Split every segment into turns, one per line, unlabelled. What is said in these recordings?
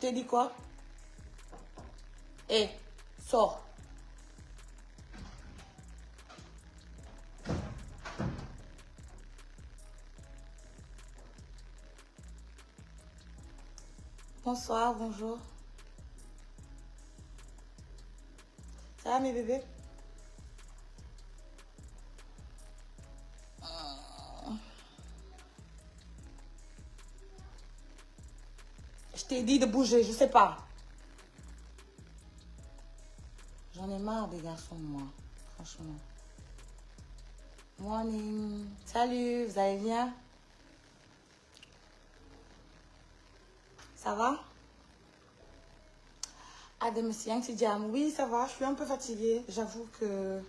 t'ai dit quoi? Hé, sors. Bonsoir, bonjour. Ça va mes bébés? Je t'ai dit de bouger, je sais pas. J'en ai marre des garçons, moi. Franchement. Morning. Salut, vous allez bien? Ça va? Adam Siang, c'est Jam. Oui, ça va, je suis un peu fatiguée. J'avoue que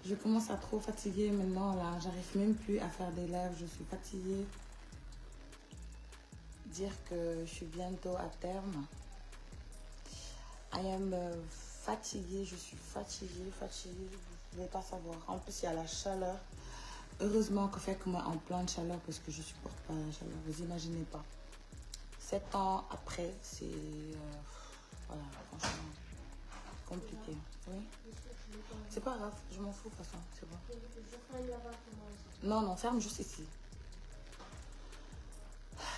je commence à trop fatiguer maintenant, là. J'arrive même plus à faire des lives, je suis fatiguée. Dire que je suis bientôt à terme. I am fatiguée, je suis fatiguée. Vous ne pouvez pas savoir. En plus, il y a la chaleur. Heureusement que fait que moi en pleine chaleur parce que je supporte pas la chaleur. Vous imaginez pas. 7 ans après, c'est voilà, franchement compliqué. Oui. C'est pas grave, je m'en fous de toute façon, c'est bon. Non, non, ferme juste ici.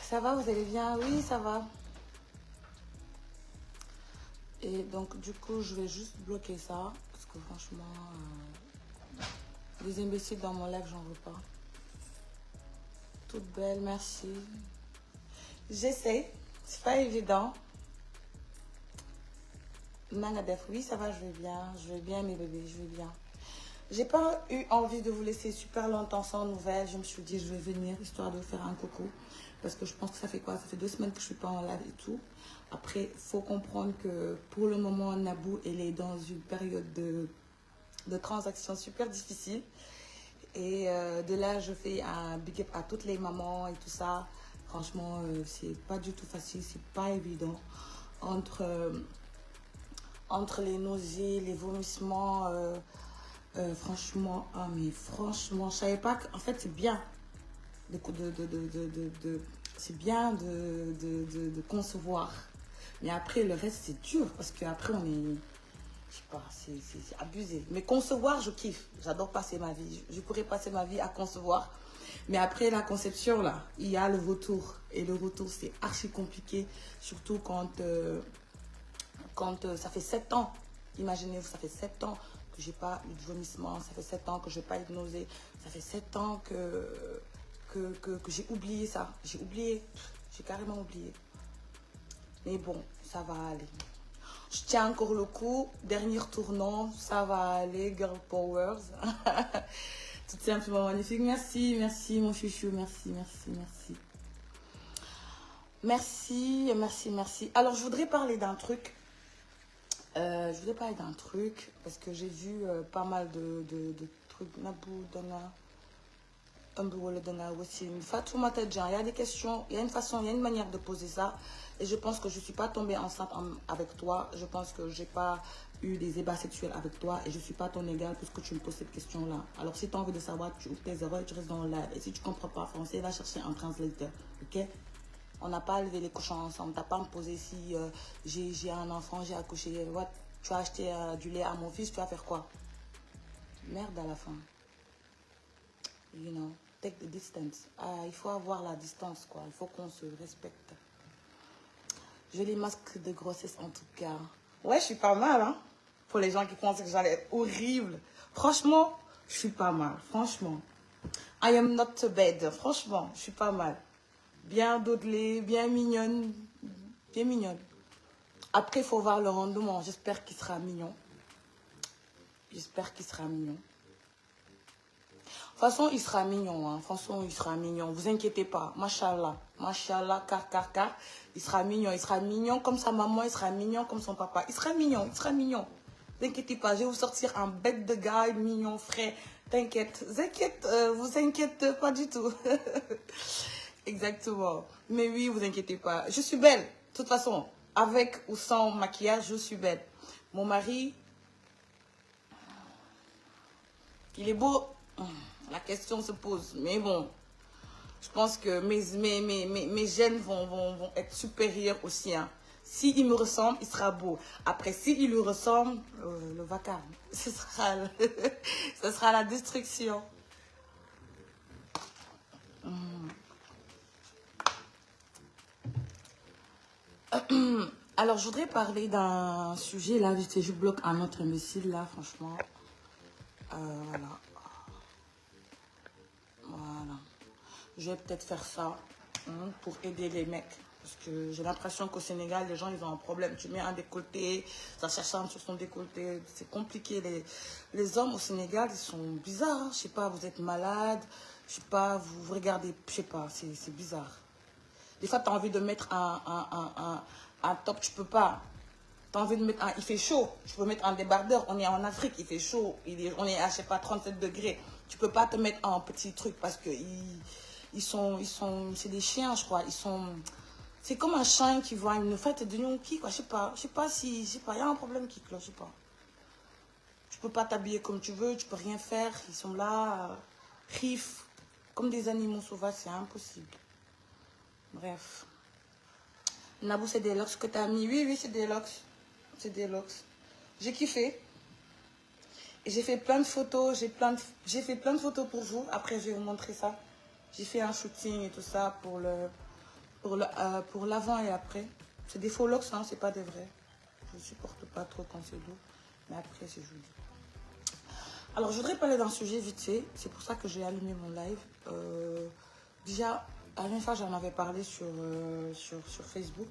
Ça va, vous allez bien? Oui, ça va. Et donc, du coup, je vais juste bloquer ça. Parce que franchement, des imbéciles dans mon live, j'en veux pas. Toute belle, merci. J'essaie. C'est pas évident. Nangadef, oui, ça va, je vais bien mes bébés, je vais bien. J'ai pas eu envie de vous laisser super longtemps sans nouvelles. Je me suis dit, je vais venir histoire de vous faire un coucou. Parce que je pense que ça fait quoi? Ça fait 2 semaines que je suis pas en live et tout. Après, il faut comprendre que pour le moment, Nabou, elle est dans une période de transaction super difficile. Et de là, je fais un big up à toutes les mamans et tout ça. Franchement, c'est pas du tout facile, c'est pas évident. Entre les nausées, les vomissements, franchement, ah mais franchement, je savais pas qu'en fait c'est bien c'est bien de concevoir. Mais après le reste c'est dur parce qu'après on est, je sais pas, c'est abusé. Mais concevoir, je kiffe. J'adore passer ma vie. Je pourrais passer ma vie à concevoir. Mais après la conception, là, il y a le retour. Et le retour, c'est archi compliqué. Surtout quand ça fait 7 ans. Imaginez-vous, ça fait 7 ans que j'ai pas eu de vomissement. Ça fait 7 ans que je n'ai pas eu de nausée. Ça fait 7 ans que j'ai oublié ça. J'ai oublié. J'ai carrément oublié. Mais bon, ça va aller. Je tiens encore le coup. Dernier tournant, ça va aller. Girl Powers. Tout simplement magnifique. Merci, merci mon chouchou. Merci, merci, merci. Merci, merci, merci. Alors, je voudrais parler d'un truc. Parce que j'ai vu pas mal de trucs. Nabou, Dona, Fatoumata Djan, il y a des questions, il y a une façon, il y a une manière de poser ça. Et je pense que je ne suis pas tombée enceinte avec toi. Je pense que je n'ai pas eu des ébats sexuels avec toi. Et je ne suis pas ton égal puisque tu me poses cette question-là. Alors si tu as envie de savoir, tu ouvres tes oreilles, tu restes dans le live. Et si tu ne comprends pas français, va chercher un translator. Ok? On n'a pas levé les cochons ensemble. Tu n'as pas à me poser si j'ai un enfant, j'ai accouché. What? Tu as acheté du lait à mon fils, tu vas faire quoi? Merde à la fin. You know, take the distance. Il faut avoir la distance, quoi. Il faut qu'on se respecte. Joli masque de grossesse, en tout cas. Ouais, je suis pas mal, hein. Pour les gens qui pensent que j'allais être horrible. Franchement, je suis pas mal. Franchement. I am not too bad. Franchement, je suis pas mal. Bien dodelée, bien mignonne. Bien mignonne. Après, il faut voir le rendement. J'espère qu'il sera mignon. J'espère qu'il sera mignon. De toute façon, il sera mignon. Hein. De toute façon, il sera mignon. Vous inquiétez pas. Machallah. Machallah, car. Il sera mignon. Il sera mignon comme sa maman. Il sera mignon comme son papa. Il sera mignon. Il sera mignon. Ne vous inquiétez pas. Je vais vous sortir un bête de gars mignon, frais. T'inquiète. Vous inquiétez pas du tout. Exactement. Mais oui, vous inquiétez pas. Je suis belle. De toute façon, avec ou sans maquillage, je suis belle. Mon mari, il est beau. La question se pose. Mais bon, je pense que mes gènes vont être supérieurs aussi. Hein. S'il me ressemble, il sera beau. Après, s'il lui ressemble, le vacarme, ce sera la destruction. Alors, je voudrais parler d'un sujet, là, je bloque un autre imbécile, là, franchement. Voilà. Voilà. Je vais peut-être faire ça pour aider les mecs. Parce que j'ai l'impression qu'au Sénégal, les gens, ils ont un problème. Tu mets un décolleté, ça cherche un sur son décolleté. C'est compliqué. Les hommes au Sénégal, ils sont bizarres. Hein. Je sais pas, vous êtes malade. Je sais pas, vous regardez. Je sais pas, c'est bizarre. Des fois, tu as envie de mettre un top, tu peux pas. Tu as envie de mettre un... Il fait chaud. Tu peux mettre un débardeur. On est en Afrique, il fait chaud. On est à, je sais pas, 37 degrés. Tu peux pas te mettre un petit truc parce que c'est des chiens, je crois. C'est comme un chien qui voit une fête de gnocchi, quoi. Je sais pas si, je sais pas, il y a un problème qui cloche, je sais pas. Tu peux pas t'habiller comme tu veux, tu peux rien faire. Ils sont là, rif, comme des animaux sauvages, c'est impossible. Bref. Nabou, c'est des locks que tu as mis. Oui, c'est des locks. C'est des locks. J'ai kiffé. Et j'ai fait plein de photos. J'ai fait plein de photos pour vous. Après, je vais vous montrer ça. J'ai fait un shooting et tout ça pour l'avant et après. C'est des faux locks, hein, c'est pas des vrais. Je supporte pas trop quand c'est lourd. Mais après, c'est joli. Alors, je voudrais parler d'un sujet vite fait. C'est pour ça que j'ai allumé mon live. Déjà, la dernière fois, j'en avais parlé sur Facebook.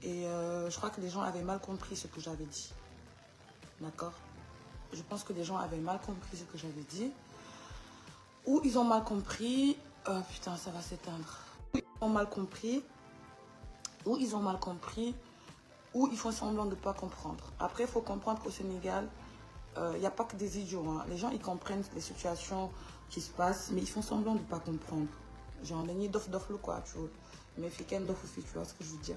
Et je crois que les gens avaient mal compris ce que j'avais dit. D'accord? Je pense que les gens avaient mal compris ce que j'avais dit. Ou ils ont mal compris. Putain, ça va s'éteindre. Ou ils ont mal compris. Ou ils ont mal compris. Ou ils font semblant de ne pas comprendre. Après, il faut comprendre qu'au Sénégal, il n'y a pas que des idiots. Hein. Les gens, ils comprennent les situations qui se passent, mais ils font semblant de ne pas comprendre. Genre, on dof le quoi, tu vois. Mais fiken dof aussi, tu vois ce que je veux dire.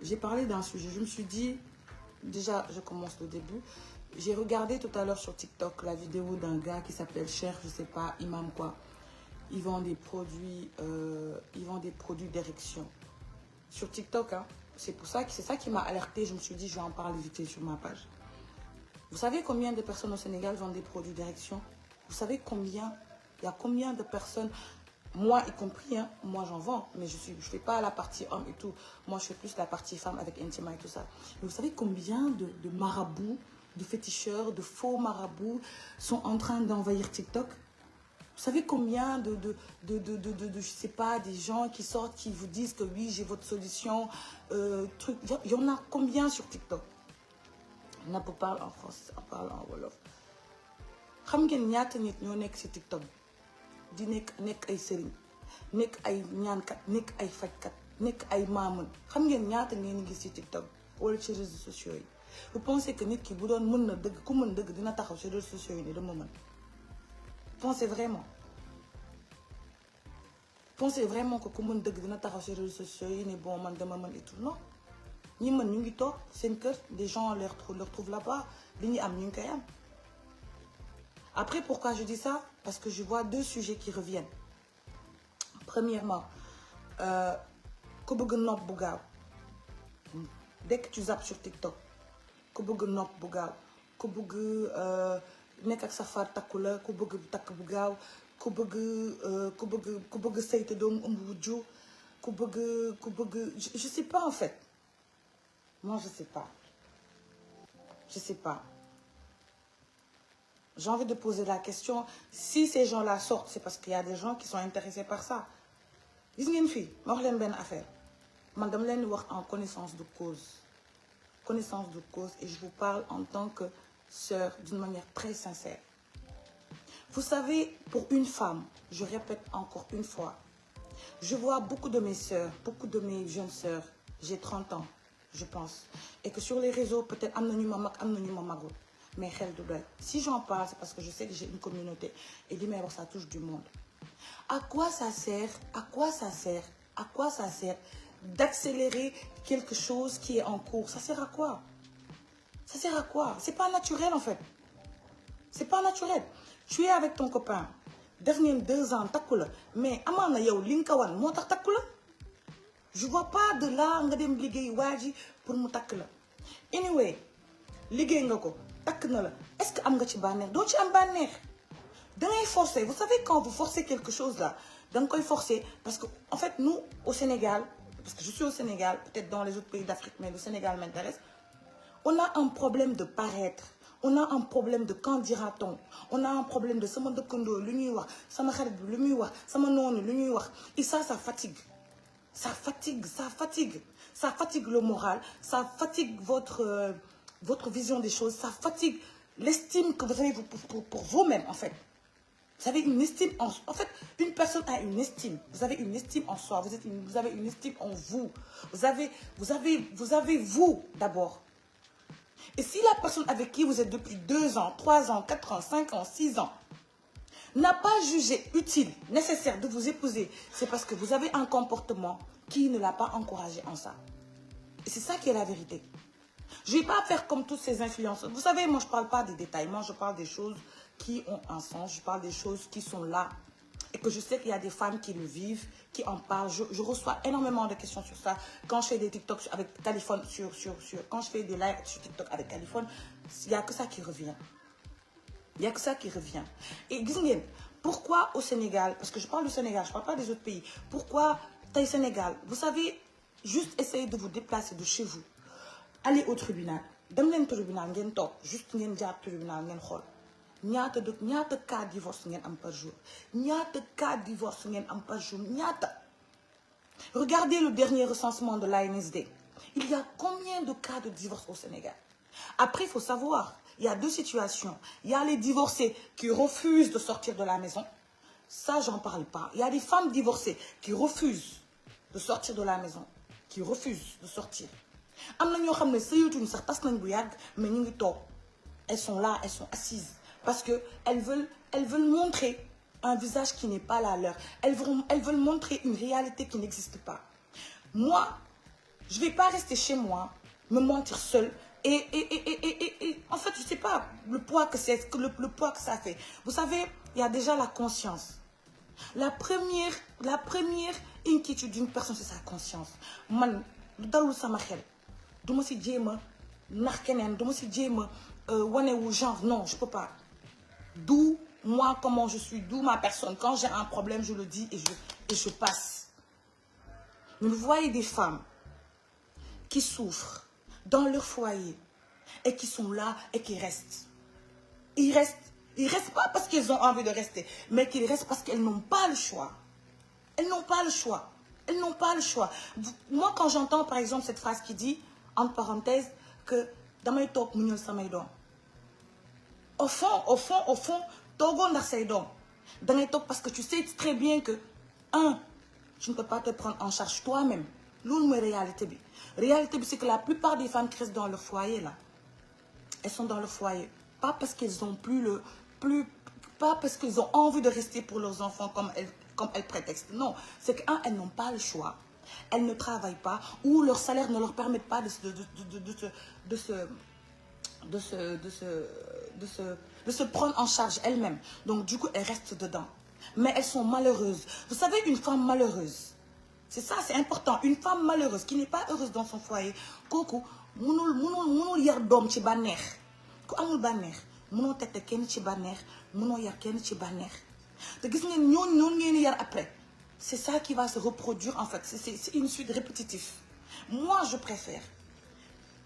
J'ai parlé d'un sujet. Je me suis dit, déjà, je commence le début. J'ai regardé tout à l'heure sur TikTok la vidéo d'un gars qui s'appelle Cher, je sais pas, Imam quoi. Ils vendent des produits d'érection. Sur TikTok, hein. C'est ça qui m'a alerté. Je me suis dit, je vais en parler vite sur ma page. Vous savez combien de personnes au Sénégal vendent des produits d'érection? Vous savez combien? Il y a combien de personnes, moi y compris, hein, moi j'en vends, mais je fais pas la partie homme et tout. Moi je fais plus la partie femme avec Intima et tout ça. Mais vous savez combien de marabouts, de féticheurs, de faux marabouts sont en train d'envahir TikTok? Vous savez combien je sais pas, des gens qui sortent, qui vous disent que oui, j'ai votre solution, truc. Il y en a combien sur TikTok? Il y en a pour parler en français, on parle en wolof. Xam ngeen ñaata nit ñoo nekk ci TikTok di nekk ay sëriñ nekk ay ñaankat nekk ay fajkat nekk ay maamun xam ngeen ñaata ngeen gis ci TikTok wala ci réseaux sociaux yi. Vous pensez que nit ki bu doon mën na dëgg ku mën dëgg dina taxaw ci réseaux sociaux yi ne dama mën? Pensez vraiment que ku mën dëgg dina taxaw ci réseaux sociaux yi ne bon man dama mën et tout? Non, ñi mën ñu ngi toog seen kër, des gens leur trouvent là-bas, li ñu am ñu ngi koy am. Après, pourquoi je dis ça? Parce que je vois deux sujets qui reviennent. Premièrement, ku bëgg nopp bu gaaw. Dès que tu zappes sur TikTok, ku bëgg nopp bu gaaw, ku bëgg nekk ak sa far takku la, ku bëgg takk bu gaaw, ku bëgg sëy te doomu ëmb wujju, ku bëgg je sais pas en fait. Moi je sais pas. Je sais pas. J'ai envie de poser la question, si ces gens-là sortent, c'est parce qu'il y a des gens qui sont intéressés par ça. Gis ngeen fii ma wax leen benn affaire man dama leen di wax en connaissance de cause. Connaissance de cause, et je vous parle en tant que sœur d'une manière très sincère. Vous savez, pour une femme, je répète encore une fois, je vois beaucoup de mes sœurs, beaucoup de mes jeunes sœurs, j'ai 30 ans, je pense, et que sur les réseaux, peut-être am na ñu ma mag, am na ñu ma magul. Mais si j'en parle, c'est parce que je sais que j'ai une communauté. Et dis-moi, ça touche du monde. À quoi ça sert d'accélérer quelque chose qui est en cours? Ça sert à quoi? Ça sert à quoi? C'est pas naturel en fait. C'est pas naturel. Tu es avec ton copain. Def ngeen 2 ans takku la mais amaana yow li nga ko wan moo tax takku la. Je vois pas de là nga dem liggéey waa ji pour mu takk la. Anyway liggéey nga ko takk na la est-ce que am nga ci bànneex doo ci am bànneex da ngay forcer. Vous savez quand vous forcez quelque chose là da nga koy forcer parce que en fait nous au Sénégal, parce que je suis au Sénégal, peut-être dans les autres pays d'Afrique, mais le Sénégal m'intéresse, on a un problème de paraître. On a un problème de quand dira-t-on. On a un problème de sama dëkkandoo lu ñuy wax sama xarit bi lu muy wax sama noonu lu ñuy wax. Et ça fatigue. Ça fatigue, ça fatigue. Ça fatigue le moral, ça fatigue votre vision des choses, ça fatigue l'estime que vous avez pour vous-même en fait. Vous avez une estime en fait, une personne a une estime. Vous avez une estime en soi, vous avez une estime en vous. Vous avez vous d'abord. Et si la personne avec qui vous êtes depuis 2 ans, 3 ans, 4 ans, 5 ans, 6 ans, n'a pas jugé utile, nécessaire de vous épouser, c'est parce que vous avez un comportement qui ne l'a pas encouragé en ça. Et c'est ça qui est la vérité. Je ne vais pas faire comme toutes ces influenceurs. Vous savez, moi, je ne parle pas des détails. Moi, je parle des choses qui ont un sens. Je parle des choses qui sont là. Et que je sais qu'il y a des femmes qui le vivent, qui en parlent. Je reçois énormément de questions sur ça. Quand je fais des TikTok avec Californie, quand je fais des lives sur TikTok avec Californie, il n'y a que ça qui revient. Il n'y a que ça qui revient. Et pourquoi au Sénégal, parce que je parle du Sénégal, je ne parle pas des autres pays, pourquoi au Sénégal, vous savez, juste essayez de vous déplacer de chez vous. Allez au tribunal. Dem leen tribunal ngeen toog juste ngeen jaar tribunal ngeen xool ñaata cas divorce ngeen am par jour ñaata cas divorce ngeen am par jour ñaata. Regardez le dernier recensement de l'ANSD. Il y a combien de cas de divorce au Sénégal? Après, il faut savoir, il y a 2 situations. Il y a les divorcés qui refusent de sortir de la maison. Ça, j'en parle pas. Il y a des femmes divorcées qui refusent de sortir de la maison, qui refusent de sortir. Am na ñoo xam ne sëyatuñu sax tas nañ bu yàgg mais ñu ngi toog. Elles sont là, elles sont assises parce que elles veulent montrer un visage qui n'est pas la leur. Elles veulent montrer une réalité qui n'existe pas. Moi, je vais pas rester chez moi, me mentir seule et en fait, je sais pas le poids que c'est, le poids que ça fait. Vous savez, il y a déjà la conscience. La première inquiétude d'une personne, c'est sa conscience. Man, lu dalul sama xel. Du ma si jéem a nax keneen du ma si jéem a wane wu genre non je peux pas. D'où moi comment je suis, d'où ma personne. Quand j'ai un problème, je le dis et je passe. Mais vous voyez des femmes qui souffrent dans leur foyer et qui sont là et qui restent. Ils restent pas parce qu'ils ont envie de rester, mais qu'ils restent parce qu'elles n'ont pas le choix. Elles n'ont pas le choix. Elles n'ont pas le choix. Moi, quand j'entends par exemple cette phrase qui dit, entre parenthèses, que damay toog mu ñëw samay doom. Au fond, toogoo ndax say doom. Dangay toog parce que tu sais très bien que, tu ne peux pas te prendre en charge toi-même. Loolu mooy réalité bi. Réalité bi, c'est que la plupart des femmes qui restent dans leur foyer là, elles sont dans leur foyer. Pas parce qu'elles ont pas parce qu'elles ont envie de rester pour leurs enfants comme elles prétextent. Non, c'est que elles n'ont pas le choix. Elles ne travaillent pas ou leur salaire ne leur permet pas de se prendre en charge elles-mêmes. Donc du coup, elles restent dedans. Mais elles sont malheureuses. Vous savez, une femme malheureuse, c'est ça, c'est important. Une femme malheureuse qui n'est pas heureuse dans son foyer, kooku mënul yar doom ci bànneex. Ku amul bànneex mënoo tette kenn ci bànneex mënoo yar kenn ci bànneex. te gis ngeen ñooñu ngeen yar après. C'est ça qui va se reproduire en fait. C'est une suite répétitive. Moi, je préfère.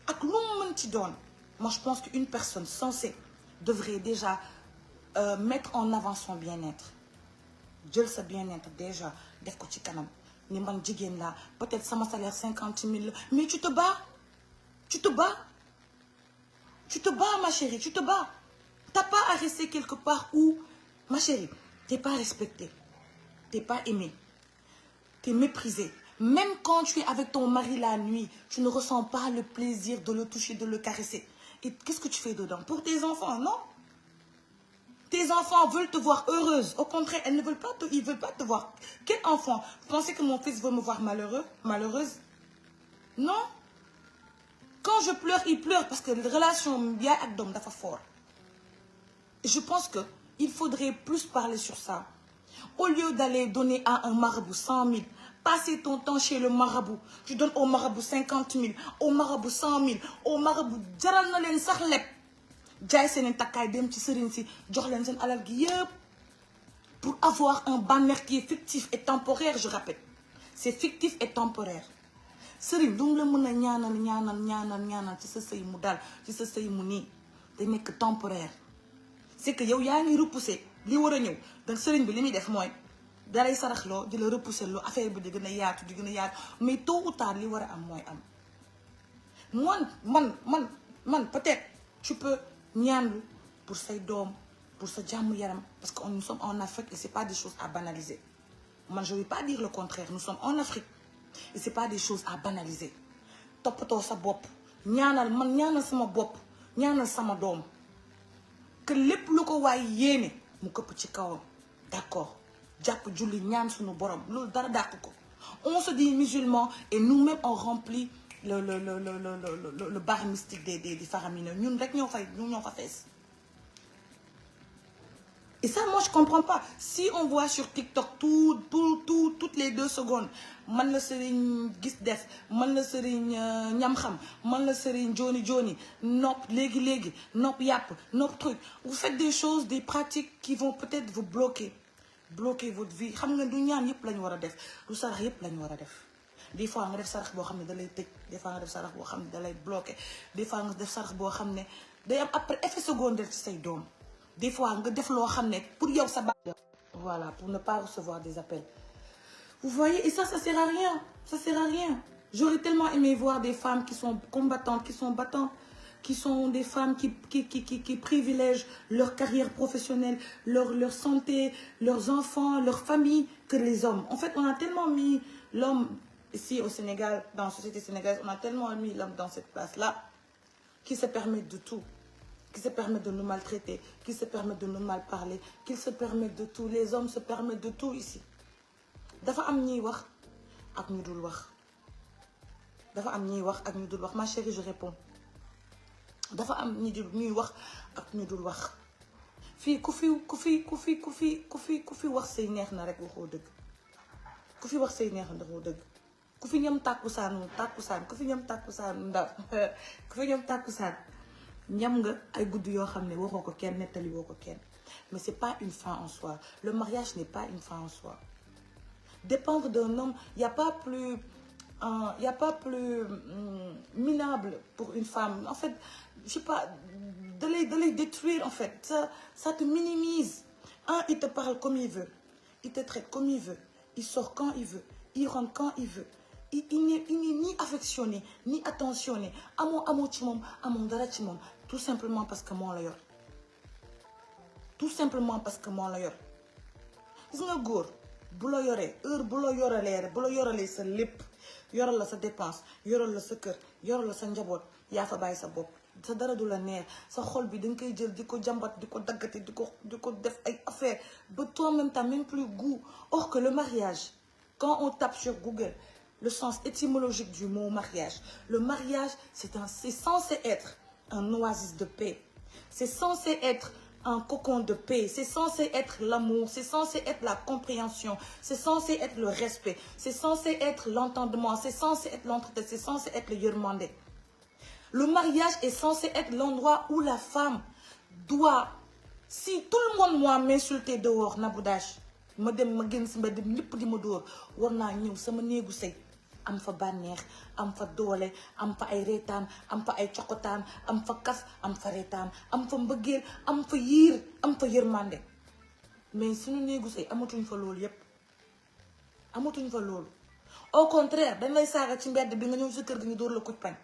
Ak lu mu mën ci doon. Moi, je pense qu'une personne sensée devrait déjà mettre en avant son bien-être. Jël sa bien-être déjà def ko ci kanam. Ni man jigéen laa peut-être sama salaire 50 000 la mais tu te bats. Tu te bats. Tu te bats, ma chérie. Tu te bats. T'as pas à rester quelque part où, ma chérie, t'es pas respectée. T'es pas aimée. T'es méprisée. Même quand tu es avec ton mari la nuit, tu ne ressens pas le plaisir de le toucher, de le caresser. Et qu'est-ce que tu fais dedans? Pour tes enfants, non? Tes enfants veulent te voir heureuse. Au contraire, ils veulent pas te voir. Quel enfant? Vous pensez que mon fils veut me voir malheureuse? Non? Quand je pleure, il pleure parce que la relation yaay ak doom dafa fort. Je pense que il faudrait plus parler sur ça. Au lieu d'aller donner à un marabout 100 000, passer ton temps chez le marabout. Tu donnes au marabout 50 000, au marabout 100 000, au marabout jaral na leen sax leb jaay seen takkaay dem ci sëriñ si jox leen seen alal gi yëpp pour avoir un bànneex qui est fictif et temporaire, je répète. C'est fictif et temporaire. sëriñ du la mën a ñaanal ci sa sëy mu dal ci sa sëy mu nii day nekk temporaire. C'est que yow yaa ngi repousser li war a ñëw donc sëriñ bi li muy def mooy dalay saraxloo di la repousser loo affaire bi di gën a yaatu mais tôt ou tard li war a am mooy am. man peut-être tu peux ñaanlu pour say doom pour sa jàmm yaram parce que nous sommes en Afrique et c'est pas des choses à banaliser. Man je vais pas dire le contraire, nous sommes en Afrique et c'est pas des choses à banaliser. Toppatoo sa bopp ñaanal sama bopp ñaanal sama doom que lépp lu ko waay yéene mu këpp ci kawam d'accord jàpp julli ñaan suñu borom loolu dara dàq ko. On se dit musulman et nous-mêmes on remplit le bar mystique des faramineux ñun rek ñoo fa fees. Et ça, moi, je comprends pas. Si on voit sur TikTok toutes les 2 secondes, man la serigne gis def, man la serigne ñam xam, man la serigne Johnny, nopp légui, nopp yap, nopp truc. Vous faites des choses, des pratiques qui vont peut-être vous bloquer votre vie. Xam nga du ñaan yépp lañ wara def, du sarax yépp lañ wara def. Des fois nga def sarax bo xamné da lay tëj, des fois nga def sarax bo xamné da lay bloquer, des fois nga def sarax bo xamné day am après effet secondaire ci say doom. Des fois nga def loo xam ne pour yow sa voilà pour ne pas recevoir des appels. Vous voyez, et ça sert à rien. J'aurais tellement aimé voir des femmes qui sont combattantes, qui sont battantes, qui sont des femmes qui privilègent leur carrière professionnelle, leur santé, leurs enfants, leur famille, que les hommes. En fait, on a tellement mis l'homme ici au Sénégal, dans la société sénégalaise, on a tellement mis l'homme dans cette place-là qui se permettent de tout. Qui se permettent de nous maltraiter, qui se permettent de nous mal parler, qui se permettent de tout. Les hommes se permettent de tout ici. Dafa am ñuy wax ak ñu dul wax. Ma chérie, je réponds. Dafa am ñuy wax ak ñu dul wax. Fii ku fi wax say neex na rek waxoo dëgg. Ku fi wax say neex na waxoo dëgg. Ku fi ñam tàkkusaan, ku fi ñam tàkkusaan ndaw. Ku fi ñam tàkkusaan. ñam nga ay guddi yoo xam ne waxoo ko kenn nettali woo ko kenn mais c'est pas une fin en soi. Le mariage n'est pas une fin en soi. Dépendre d'un homme, il y a pas plus minable pour une femme. En fait, je sais pas, de les détruire en fait. Ça te minimise. Il te parle comme il veut, il te traite comme il veut, il sort quand il veut, il rentre quand il veut. Il n'est ni affectionné, ni attentionné. Amoo ci moom, amoo dara ci moom. Tout simplement parce que moo la yor. Tout simplement parce que moo la yor. Gis nga góor bu la yoree heure bu la yoralee sa lépp yoral la sa dépense yoral la sa kër yoral la sa njaboot yaa fa bàyyi sa bopp sa dara du la neex sa xol bi da nga koy jël di ko jàmbat di ko daggate di ko def ay affaire ba toi-même t'as même plus goût. Or que le mariage, quand on tape sur Google le sens étymologique du mot mariage, le mariage c'est censé être un oasis de paix, c'est censé être un cocon de paix, c'est censé être l'amour, c'est censé être la compréhension, c'est censé être le respect, c'est censé être l'entendement, c'est censé être l'entretien, c'est censé être le yërmande. Le mariage est censé être l'endroit où la femme doit, si tout le monde m'a m'insulté dehors Nabou Dash ma génn si mbedd ñëpp di ma dóor war naa ñëw sama néegu sëy am fa bànneex am fa doole am fa ay reetaan am fa ay cokotaan am fa kas am fa reetaan am fa mbëggeel am fa yiir am fa yërmande. Mais suñu néegu sëy amatuñ fa loolu yépp amatuñ fa loolu. Au contraire dañ lay saaga ci mbedd bi nga ñëw sa kër gi ñu dóor la kuj pañ.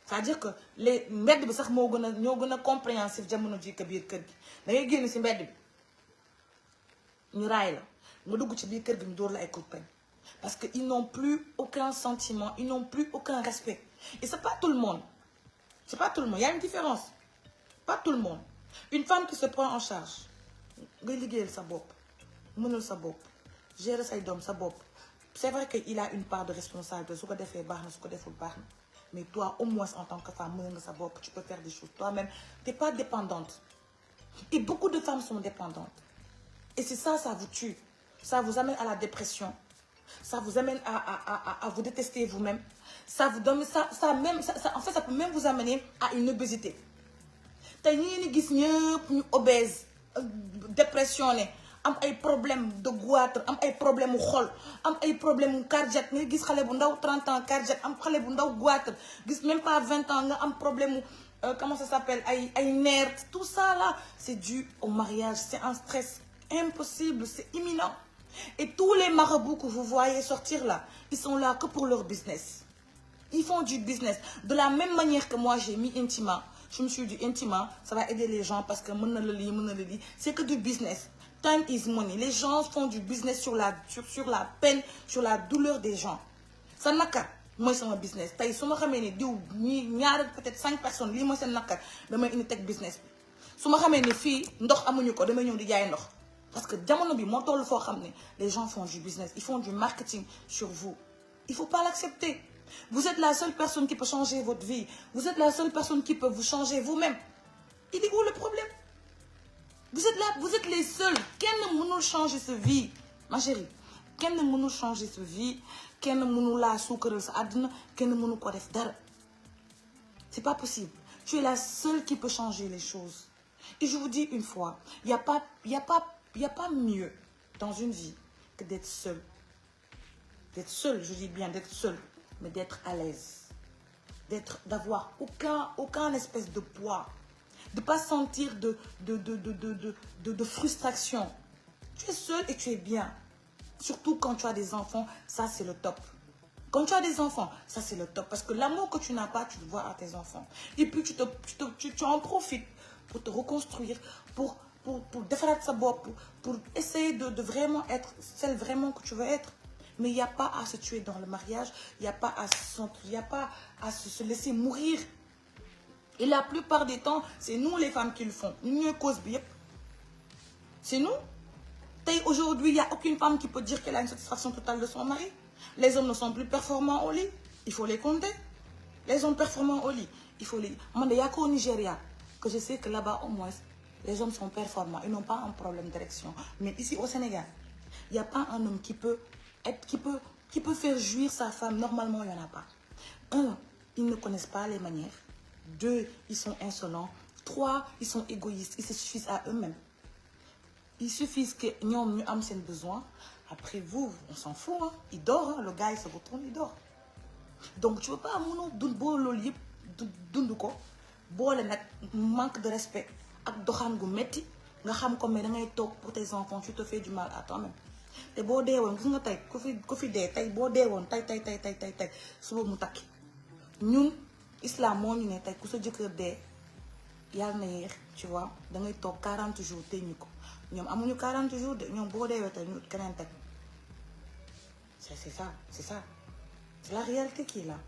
C'est-à-dire que les mbedd bi sax ñoo gën a compréhensif jamono ji ka biir kër gi da ngay génn si mbedd bi ñu raay la nga dugg ci biir kër gi ñu dóor la ay kuj pañ. Parce qu'ils n'ont plus aucun sentiment, ils n'ont plus aucun respect. Et c'est pas tout le monde. C'est pas tout le monde. Il y a une différence. Pas tout le monde. Une femme qui se prend en charge. Nga liggéeyal sa bopp, mënal sa bopp, gérer say doom sa bopp. C'est vrai qu'il a une part de responsabilité. Su ko defee baax na su ko deful baax na. Mais toi, au moins en tant que femme, mënal nga sa bopp, tu peux faire des choses toi-même. T'es pas dépendante. Et beaucoup de femmes sont dépendantes. Et c'est ça, ça vous tue. Ça vous amène à la dépression. Ça vous amène à vous détester vous-même. Ça vous donne en fait, ça peut même vous amener à une obésité. T'as ñi gis ñëpp ñu obèse, dépression ne, am ay problème de goitre, am ay problème xol, am ay problème cardiaque. Nga gis xale bu ndaw 30 ans cardiaque, am xale bu ndaw goitre, gis même pas 20 ans nga am problème comment ça s'appelle, ay nerfs. Tout ça là, c'est dû au mariage. C'est un stress impossible, c'est imminent. Et tous les marabouts que vous voyez sortir là, ils sont là que pour leur business. Ils font du business. De la même manière que moi, j'ai mis Intima. Je me suis dit, Intima, ça va aider les gens parce que c'est que du business. Time is money. Les gens font du business sur la peine, sur la douleur des gens. Ça n'a qu'à. Moi, c'est mon business. Si je ramène peut-être 5 personnes, moi, c'est un mais une tech business. Si je ramène des filles, parce que les gens font du business, ils font du marketing sur vous. Il ne faut pas l'accepter. Vous êtes la seule personne qui peut changer votre vie. Vous êtes la seule personne qui peut vous changer vous-même. Il est où le problème? Vous êtes là, vous êtes les seuls. Qui ne peut changer sa vie, ma chérie? Qui ne peut changer sa vie? Qui ne peut la soucrer sa adna? Qui ne peut pas faire? C'est pas possible. Tu es la seule qui peut changer les choses. Et je vous dis une fois, il n'y a pas mieux dans une vie que d'être seul. D'être seul, je dis bien d'être seul, mais d'être à l'aise. D'avoir aucun espèce de poids. De ne pas sentir de frustration. Tu es seul et tu es bien. Surtout quand tu as des enfants, ça c'est le top. Quand tu as des enfants, ça c'est le top. Parce que l'amour que tu n'as pas, tu le vois à tes enfants. Et puis tu en profites pour te reconstruire, pour défaire sa boîte, pour essayer de vraiment être celle vraiment que tu veux être. Mais il n'y a pas à se tuer dans le mariage, il n'y a pas à se laisser mourir. Et la plupart des temps, c'est nous les femmes qui le font. Nous, cause bien. C'est nous. Aujourd'hui, il n'y a aucune femme qui peut dire qu'elle a une satisfaction totale de son mari. Les hommes ne sont plus performants au lit. Il faut les compter. Les hommes performants au lit, il faut les... Moi, il n'y a qu'au Nigeria que je sais que là-bas, au moins, les hommes sont performants. Ils n'ont pas un problème d'érection. Mais ici, au Sénégal, il n'y a pas un homme qui peut faire jouir sa femme. Normalement, il n'y en a pas. 1, ils ne connaissent pas les manières. 2, ils sont insolents. 3, ils sont égoïstes. Ils se suffisent à eux-mêmes. Il suffit que nous ayons ses besoins. Après vous, on s'en fout. Hein. Il dort. Hein. Le gars, il se retourne, il dort. Donc, tu ne veux pas manque de respect. Ak doxan gu metti nga xam ko mais da ngay tok pour tes enfants, tu te fais du mal à toi-même. Té bo déwon gis nga tay ku fi dé tay bo déwon tay suba mu takki. Ñun islam mo ñu né tay ku sa jëkër dé yalla na yex, tu vois, da ngay tok 40 jours téñu ko. Ñom amuñu 40 jours de ñom bo déwé tay ñu kenen tek. C'est ça. C'est la réalité qui est là.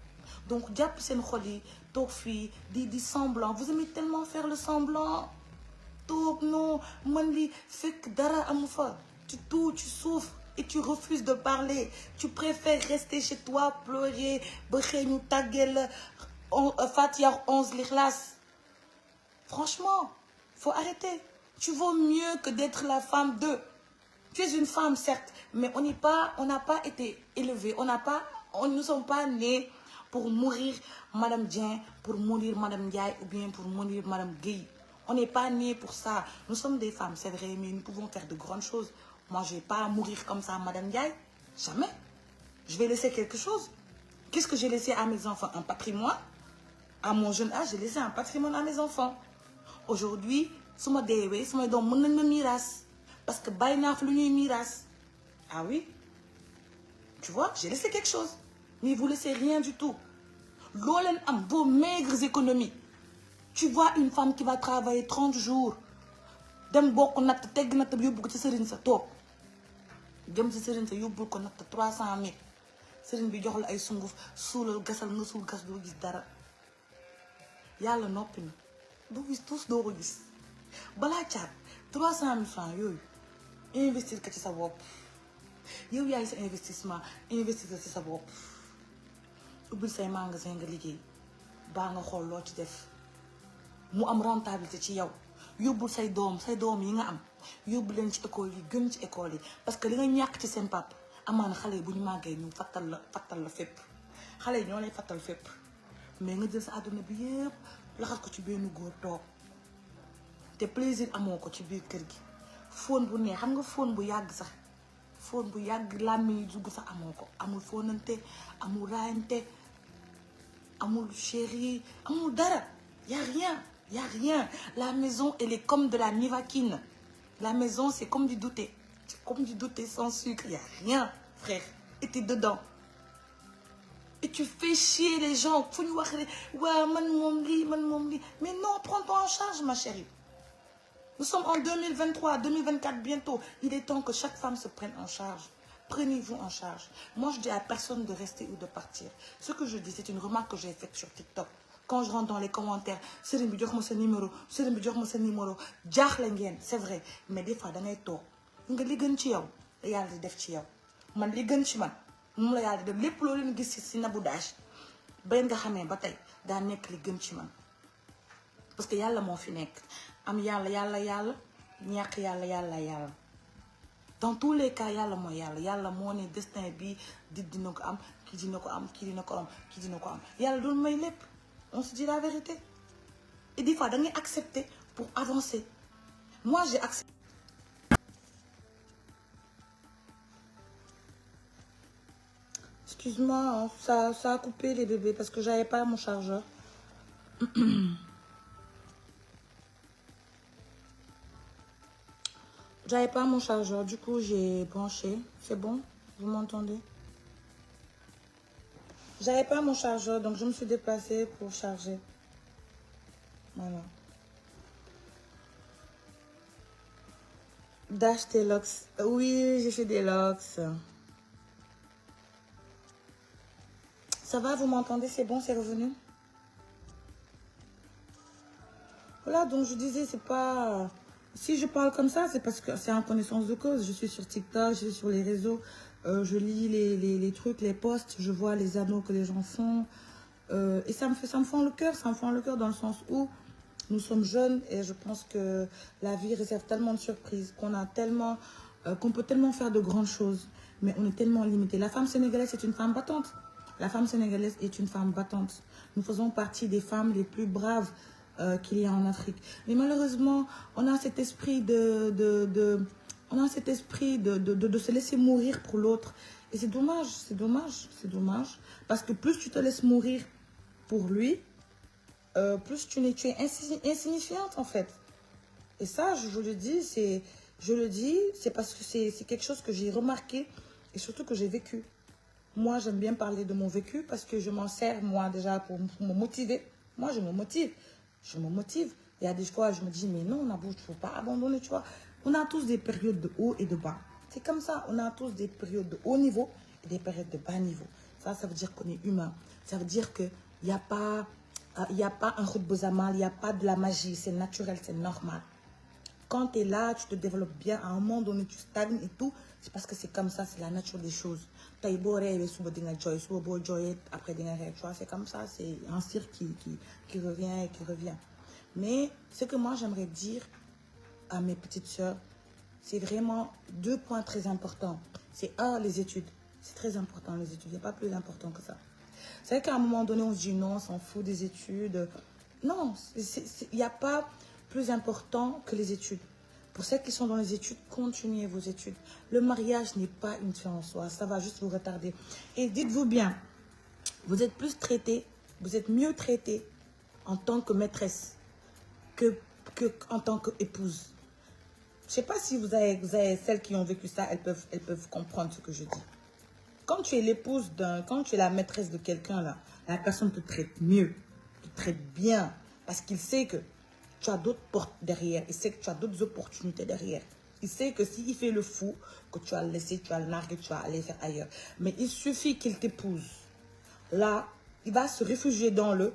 Donc, diap sen xoli, tok fi, di semblant. Vous aimez tellement faire le semblant. Tok non, manli, fek dara amufa. Tu souffres et tu refuses de parler. Tu préfères rester chez toi, pleurer, brenu tagel, Fatiha 11 l'Ikhlas. Franchement, faut arrêter. Tu vaux mieux que d'être la femme d'eux. Tu es une femme, certes, mais on n'a pas été élevés. On ne sommes pas nés pour mourir Madame Dien, pour mourir Madame Ndiaye ou bien pour mourir Madame Gueye. On n'est pas nés pour ça. Nous sommes des femmes, c'est vrai, mais nous pouvons faire de grandes choses. Moi, je ne vais pas mourir comme ça, Madame Ndiaye. Jamais. Je vais laisser quelque chose. Qu'est-ce que j'ai laissé à mes enfants? Un patrimoine. À mon jeune âge, j'ai laissé un patrimoine à mes enfants. Aujourd'hui, si je suis si je me miras. Parce que baïnaf l'union miras. Ah oui? Tu vois, j'ai laissé quelque chose. Mais vous ne laissez rien du tout. L'olen am vos maigres économies. Tu vois une femme qui va travailler 30 jours. Dem bok nat teg nat yobbu ko ci serigne sa top. Dem ci serigne sa yobbu ko nat 300 000. Serigne bi jox la ay sunguf soulal gassal nga sul gas do gis dara. Yalla noppi na. Do gis tous do ko gis. Bala ciat 300 000 francs yoyu investir ko ci sa bop. Yow yaay sa investissement, investir ci sa bop. Ubbil say magasin nga liggéey. Ba nga xol lo ci def. Mu am rentabilité ci yow. Yóbbul say doom yi nga am yóbbu leen ci école yi gën ci école yi parce que li nga ñàkk ci seen papa amaana xale yi bu ñu màggee ñu fattal la fépp xale yi ñoo lay fattal fépp mais nga jël sa àdduna bi yëpp laxas ko ci benn góor toog te plaisir amoo ko ci biir kër gi fóon bu neex xam nga fóon bu yàgg sax fóon bu yàgg làmmiñ yi dugg sax amoo ko amul fóonante amul raayante amul chéri amul dara y a rien la maison elle est comme de la nivaquine la maison c'est comme du douté sans sucre y a rien frère et t'es dedans et tu fais chier les gens fu ñu wax rek waa man moom lii mais non prends-toi en charge ma chérie. Nous sommes en 2023, 2024 bientôt. Il est temps que chaque femme se prenne en charge. Prenez-vous en charge. Moi, je dis à personne de rester ou de partir. Ce que je dis, c'est une remarque que j'ai faite sur TikTok. Quand je rentre dans les commentaires, Serigne bi jox ma sa numéro, Serigne bi jox ma sa numéro, jaaxle ngeen, c'est vrai. Mais des fois, da ngay toog nga li gën ci yow la yàlla di def ci yow. Man li gën ci man moom la yàlla di def lépp loo leen gis si Nabou Dash ba nga xamee ba tey daa nekk li gën ci man. Parce que yàlla moo fi nekk. am yàlla ñàkk yàlla dans tous les cas yàlla mooy yàlla moo ne destin bi dina ko am kii dina ko am kii dina ko am kii dina ko am yàlla doon may lépp on se dit la vérité et des fois da ngay accepter pour avancer. Moi j'ai accepté. Excuse-moi, ça a coupé les bébés parce que j'avais pas mon chargeur. J'avais pas mon chargeur, du coup j'ai branché. C'est bon? Vous m'entendez? J'avais pas mon chargeur, donc je me suis déplacée pour charger. Voilà. Dash tes locks. Oui, j'ai fait des locks. Ça va, vous m'entendez? C'est bon, c'est revenu? Voilà, donc je disais, c'est pas... Si je parle comme ça, c'est parce que c'est en connaissance de cause. Je suis sur TikTok, je suis sur les réseaux, je lis les trucs, les posts, je vois les anneaux que les gens font. Et ça me fend le cœur dans le sens où nous sommes jeunes et je pense que la vie réserve tellement de surprises, qu'on peut tellement faire de grandes choses, mais on est tellement limité. La femme sénégalaise est une femme battante. La femme sénégalaise est une femme battante. Nous faisons partie des femmes les plus braves qu'il y a en Afrique. Mais malheureusement, on a cet esprit de se laisser mourir pour l'autre. Et c'est dommage. Parce que plus tu te laisses mourir pour lui, plus tu es insignifiante en fait. Et ça, je le dis, c'est parce que c'est quelque chose que j'ai remarqué et surtout que j'ai vécu. Moi, j'aime bien parler de mon vécu parce que je m'en sers, moi, déjà, pour me motiver. Moi, je me motive. Il y a des fois, je me dis, mais non, Nabou, il ne faut pas abandonner, tu vois. On a tous des périodes de haut et de bas. C'est comme ça. On a tous des périodes de haut niveau et des périodes de bas niveau. Ça veut dire qu'on est humain. Ça veut dire qu'il n'y a pas un route bozamal, il n'y a pas de la magie. C'est naturel, c'est normal. Quand tu es là, tu te développes bien. À un moment donné, tu stagnes et tout. C'est parce que c'est comme ça, c'est la nature des choses. Après, c'est comme ça, c'est un cirque qui revient et qui revient. Mais ce que moi, j'aimerais dire à mes petites sœurs, c'est vraiment 2 points très importants. C'est les études. C'est très important, les études. Il n'y a pas plus important que ça. C'est vrai qu'à un moment donné, on se dit non, on s'en fout des études. Non, il n'y a pas plus important que les études. Pour celles qui sont dans les études, continuez vos études. Le mariage n'est pas une fin en soi. Ça va juste vous retarder. Et dites-vous bien, vous êtes plus traité, vous êtes mieux traité en tant que maîtresse que en tant qu'épouse. Je ne sais pas si vous avez celles qui ont vécu ça, elles peuvent comprendre ce que je dis. Quand tu es l'épouse quand tu es la maîtresse de quelqu'un, là, la personne te traite mieux, te traite bien, parce qu'il sait que tu as d'autres portes derrière. Il sait que tu as d'autres opportunités derrière. Il sait que s'il fait le fou, que tu vas le laisser, tu vas le narguer, tu vas aller faire ailleurs. Mais il suffit qu'il t'épouse. Là, il va se réfugier dans le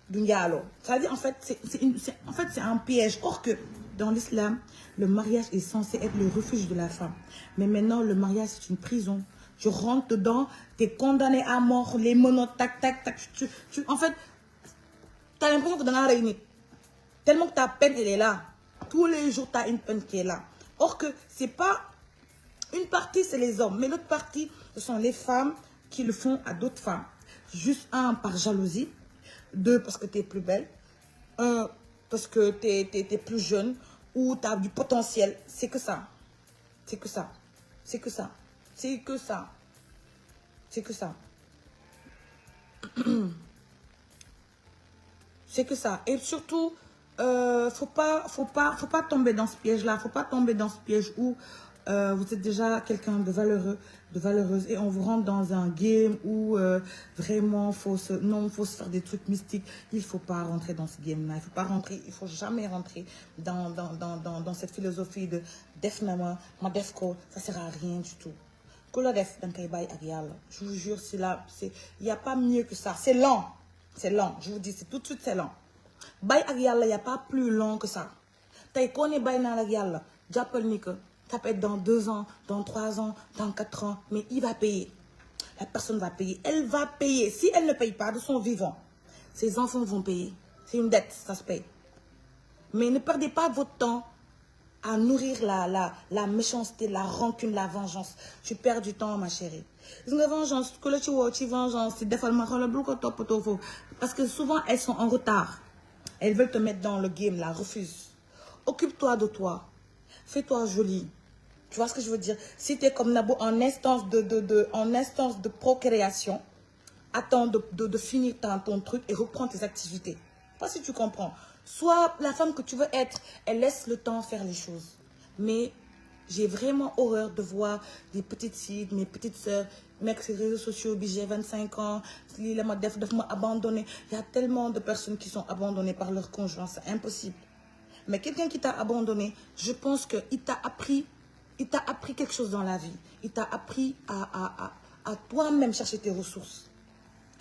dunyalo. C'est-à-dire, en fait, c'est un piège. Or que, dans l'islam, le mariage est censé être le refuge de la femme. Mais maintenant, le mariage, c'est une prison. Tu rentres dedans, tu es condamné à mort, les menottes, tac, tac, tac. En fait, tu as l'impression que tu as réuni. Tellement que ta peine, elle est là. Tous les jours, tu as une peine qui est là. Or que c'est pas Une partie, c'est les hommes. Mais l'autre partie, ce sont les femmes qui le font à d'autres femmes. Juste un, par jalousie. Deux, parce que tu es plus belle. Un, parce que tu es plus jeune. Ou tu as du potentiel. C'est que ça. C'est que ça. C'est que ça. C'est que ça. C'est que ça. C'est que ça. Et surtout, faut pas tomber dans ce piège-là. Faut pas tomber dans ce piège où vous êtes déjà quelqu'un de valeureux, de valeureuse, et on vous rentre dans un game où vraiment faut se faire des trucs mystiques. Il faut pas rentrer dans ce game-là. Il faut pas rentrer. Il faut jamais rentrer dans cette philosophie de def nama, ma defko. Ça sert à rien du tout. Je vous jure, c'est là, il n'y a pas mieux que ça. C'est lent. C'est lent. Je vous dis, c'est tout de suite, c'est lent. Bay ak yalla, il n'y a pas plus long que ça. Tay qu'on est bay nan ak yalla, j'appelle ni que ça peut être dans 2 ans, dans 3 ans, dans 4 ans, mais il va payer. La personne va payer. Elle va payer. Si elle ne paye pas de son vivant, ses enfants vont payer. C'est une dette, ça se paye. Mais ne perdez pas votre temps à nourrir la méchanceté, la rancune, la vengeance. Tu perds du temps, ma chérie. Une vengeance, que le tu vengeance, c'est des fois parce que souvent elles sont en retard. Elles veulent te mettre dans le game, là, refuse. Occupe-toi de toi. Fais-toi jolie. Tu vois ce que je veux dire? Si tu es comme Nabo en instance de procréation, attends de finir ton truc et reprends tes activités. Je sais pas si tu comprends. Sois la femme que tu veux être, elle laisse le temps faire les choses. Mais j'ai vraiment horreur de voir des petites filles, mes petites sœurs, mec, sur les réseaux sociaux, j'ai 25 ans, il m'a abandonné. Il y a tellement de personnes qui sont abandonnées par leur conjoint, c'est impossible. Mais quelqu'un qui t'a abandonné, je pense qu'il t'a appris quelque chose dans la vie. Il t'a appris à toi-même chercher tes ressources.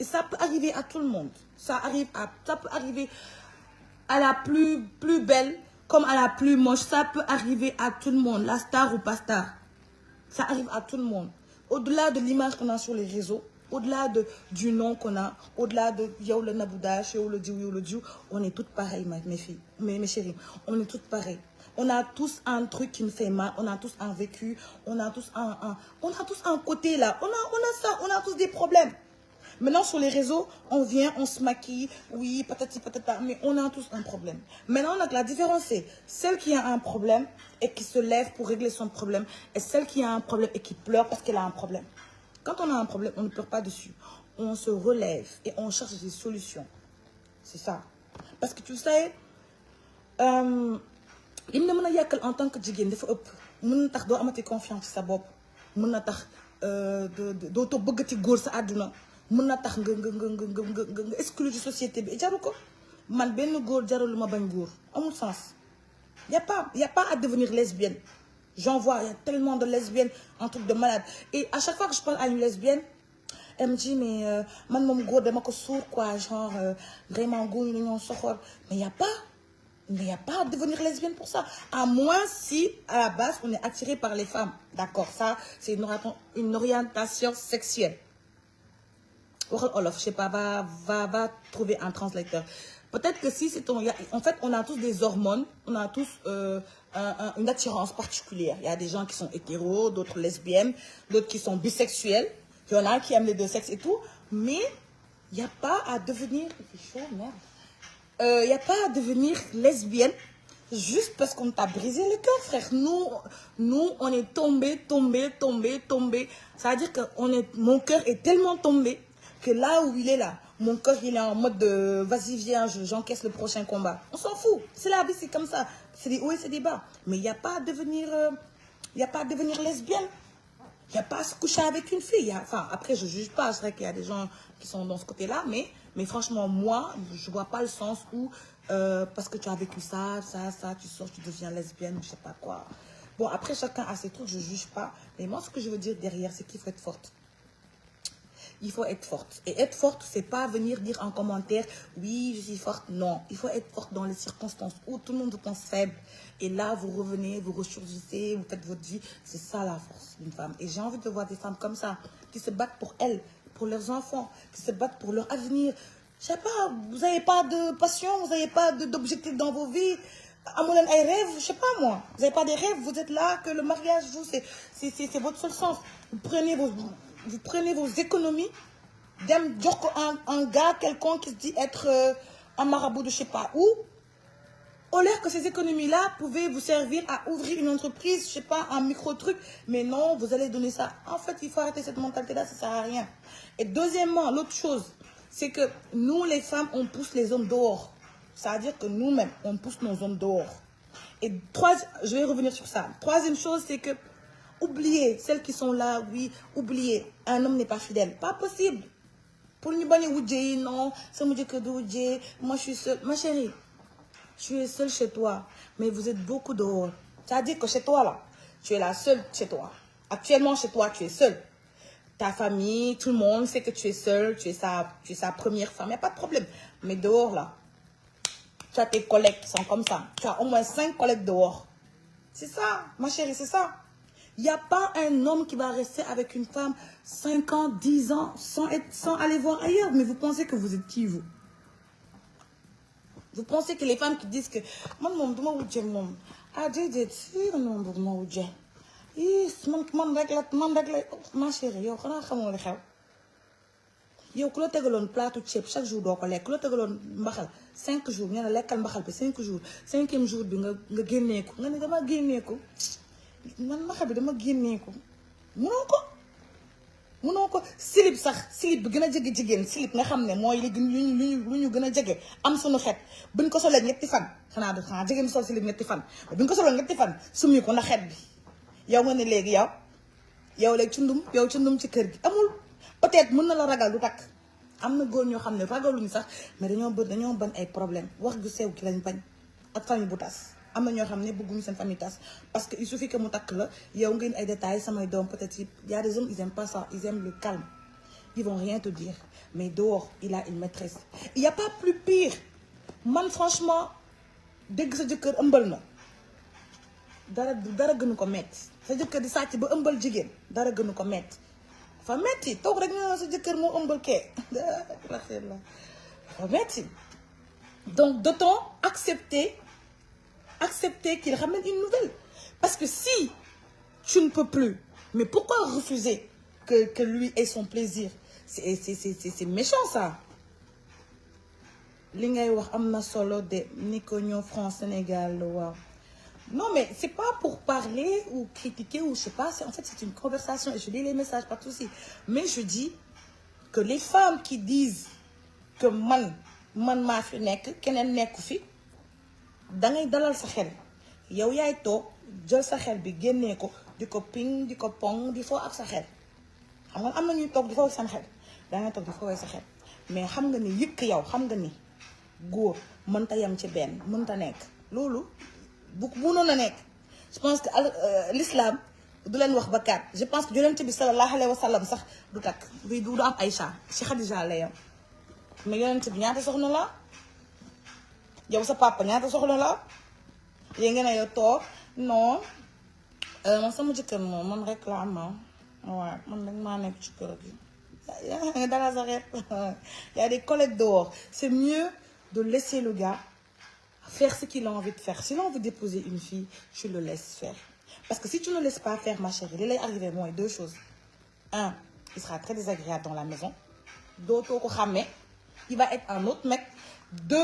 Et ça peut arriver à tout le monde. Ça peut arriver à la plus belle comme à la plus moche. Ça peut arriver à tout le monde, la star ou pas star. Ça arrive à tout le monde. Au-delà de l'image qu'on a sur les réseaux, au-delà du nom qu'on a, au-delà de Yao le Nabouda, Yao le Diou, on est toutes pareilles, mes filles, mes chéries. On est toutes pareilles. On a tous un truc qui nous fait mal, on a tous un vécu, on a tous un côté là. On a ça, on a tous des problèmes. Maintenant, sur les réseaux, on vient, on se maquille, oui, patati patata, mais on a tous un problème. Maintenant, la différence, c'est celle qui a un problème et qui se lève pour régler son problème, et celle qui a un problème et qui pleure parce qu'elle a un problème. Quand on a un problème, on ne pleure pas dessus. On se relève et on cherche des solutions. C'est ça. Parce que tu sais, en tant que jigéen dafa ëpp mën na tax doo amati confiance ci sa bopp mën na tax dootoo bëggati góor sa àdduna mën na tax nga exclure ci société bi jaru ko man benn góor jarul ma bañ góor amul sens. Y a pas à devenir lesbienne. J'en vois, il y a tellement de lesbiennes, un truc de malade. Et à chaque fois que je parle à une lesbienne, elle me dit, mais man mom góor dama ko sourd quoi, genre vraiment góor ñu ñoo soxor. Mais il n'y a pas à devenir lesbienne pour ça. À moins si, à la base, on est attiré par les femmes. D'accord, ça, c'est une orientation sexuelle. Olof, je sais pas, va trouver un translateur. Peut-être que si c'est ton... En fait, on a tous des hormones, on a tous une attirance particulière. Il y a des gens qui sont hétéros, d'autres lesbiennes, d'autres qui sont bisexuels. Il y en a qui aiment les deux sexes et tout. Mais il n'y a pas à devenir... Il fait chaud, merde. Il n'y a pas à devenir lesbienne juste parce qu'on t'a brisé le cœur, frère. Nous, on est tombé. Ça veut dire que mon cœur est tellement tombé que là où il est là, mon cœur il est en mode de vas-y viens, j'encaisse le prochain combat. On s'en fout. C'est la vie, c'est comme ça. C'est des hauts et c'est des bas. Mais il n'y a pas à devenir lesbienne. Il n'y a pas à se coucher avec une fille. Enfin, après, je ne juge pas. C'est vrai qu'il y a des gens qui sont dans ce côté-là. Mais franchement, moi, je ne vois pas le sens où, parce que tu as vécu ça, tu sors, tu deviens lesbienne, je ne sais pas quoi. Bon, après, chacun a ses trucs, je ne juge pas. Mais moi, ce que je veux dire derrière, c'est qu'il faut être forte. Il faut être forte. Et être forte, c'est pas venir dire en commentaire, oui, je suis forte. Non, il faut être forte dans les circonstances où tout le monde vous pense faible. Et là, vous revenez, vous ressurgissez, vous faites votre vie. C'est ça la force d'une femme. Et j'ai envie de voir des femmes comme ça, qui se battent pour elles, pour leurs enfants, qui se battent pour leur avenir. Je sais pas, vous n'avez pas de passion, vous n'avez pas d'objectif dans vos vies. Amoulin ay rêve, je sais pas moi. Vous n'avez pas des rêves, vous êtes là, que le mariage, vous, c'est votre seul sens. Vous prenez vos économies, d'un un gars quelconque qui se dit être un marabout de je sais pas où. Au lieu que ces économies-là pouvaient vous servir à ouvrir une entreprise, je sais pas, un micro-truc. Mais non, vous allez donner ça. En fait, il faut arrêter cette mentalité-là, ça sert à rien. Et deuxièmement, l'autre chose, c'est que nous, les femmes, on pousse les hommes dehors. C'est-à-dire que nous-mêmes, on pousse nos hommes dehors. Et je vais revenir sur ça. Troisième chose, c'est que, oubliez, celles qui sont là, oui, oubliez, un homme n'est pas fidèle. Pas possible. Pour nous, non, ça me dit que moi je suis seule. Ma chérie, tu es seule chez toi, mais vous êtes beaucoup dehors. C'est-à-dire que chez toi, là, tu es la seule chez toi. Actuellement, chez toi, tu es seule. Ta famille, tout le monde sait que tu es seule, tu es sa première femme, il n'y a pas de problème. Mais dehors, là, tu as tes collègues qui sont comme ça. Tu as au moins 5 collègues dehors. C'est ça, ma chérie, c'est ça. Il n'y a pas un homme qui va rester avec une femme 5 ans, 10 ans, sans aller voir ailleurs. Mais vous pensez que vous êtes qui, vous? Vous pensez que les femmes qui disent que ma chérie, yow xanaa xamoo li xew yow ku la tegaloon plateau ceeb chaque jour doo ko lekk ku la tegaloon mbaxal 5 jours ñu ne lekkal mbaxal bi 5 jours 5e jour bi nga génnee ko nga ne dama génnee ko man mbaxal bi dama génnee ko munoo ko silib sax silib bi gën a jege jigéen silib nga xam ne mooy léegi lu ñu gën a jege am sunu xet buñ ko solee ñetti fan xanaa jigéen sol silib ñetti fan buñ ko solee ñetti fan summi ko na xet bi yow nga ne léegi yow léegi cundum ci kër gi amul peut-être mën na la ragal du takk am na góor ñoo xam ne ragaluñu sax mais dañoo bañ ay problème wax ju sew ki lañ bañ ak famille bu tas am na ñoo xam ne bëgguñu seen famille tas parce que il suffit que mu takk la yow ngeen ay détails samay doom peut-être y a des hommes ils aiment pas ça ils aiment le calme ils vont rien te dire mais dehors il a une maîtresse il y a pas plus pire man franchement dégg sa jëkkër ëmbal na dara gënu ko metti sa jëkkër di sàcc ba ëmbal jigéen dara gënu ko metti fa metti toog rek nga sa jëkkër moo ëmbal kee fa metti donc d'autant accepter qu'il ramène une nouvelle parce que si tu ne peux plus mais pourquoi refuser que lui ait son plaisir c'est méchant ça li ngay wax am na solo de ni ko ñoo France Sénégal waaw. Non, mais c'est pas pour parler ou critiquer ou je sais pas. En fait, c'est une conversation et je lis les messages, pas de souci. Mais je dis que les femmes qui disent que man maa fi nekk keneen nekku fi dangay dalal sa xel yow yaay toog jël sa xel bi génnee ko di ko ping di ko pong di foo ak sa xel xam nga am na ñuy toog di foo ak seen xel dangay toog di foo ak sa xel mais xam nga ni yëkk yow xam nga ni góor mënta yem ci benn mënta nekk loolu. bu noonu la nekk je pense que l'islam du leen wax ba kaat je pense que yonent bi sallallahu alayhi wa sallam sax du takk du am Aïcha ci Khadija la yam mais yonent bi ñaata soxna la yow sa papa ñaata soxna la yéen ngeen a yow toog non man sama jëkkër moom man rek la am waaw man rek maa nekk ci kër gi yaa nga dala sa xeet y a des collègues dehors c'est mieux de laisser le gars faire ce qu'il a envie de faire. Si l'on veut déposer une fille, tu le laisses faire. Parce que si tu ne le laisses pas faire, ma chérie, il est arrivé moins 2 choses. 1, il sera très désagréable dans la maison. D'autres, il va être un autre mec. 2,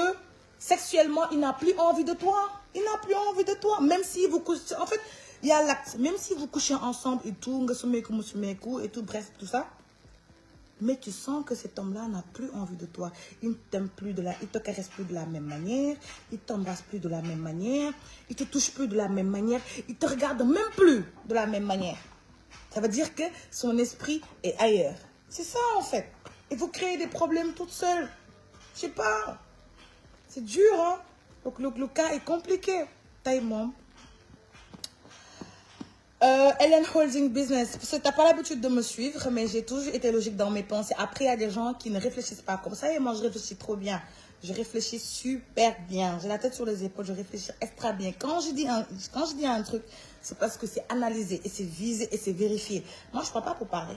sexuellement, il n'a plus envie de toi. Il n'a plus envie de toi. Même si vous couchez... En fait, il y a l'acte. Même si vous couchez ensemble et tout, et tout, bref, tout ça. Mais tu sens que cet homme-là n'a plus envie de toi. Il ne t'aime plus il te caresse plus de la même manière. Il t'embrasse plus de la même manière. Il te touche plus de la même manière. Il te regarde même plus de la même manière. Ça veut dire que son esprit est ailleurs. C'est ça en fait. Et vous créez des problèmes toute seule. Je sais pas. C'est dur, hein. Donc le cas est compliqué. Taille mom. Hélène Holding Business, parce que tu n'as pas l'habitude de me suivre, mais j'ai toujours été logique dans mes pensées. Après, il y a des gens qui ne réfléchissent pas comme ça. Et moi, je réfléchis trop bien. Je réfléchis super bien. J'ai la tête sur les épaules, je réfléchis extra bien. Quand je dis un truc, c'est parce que c'est analysé, et c'est visé, et c'est vérifié. Moi, je ne parle pas pour parler.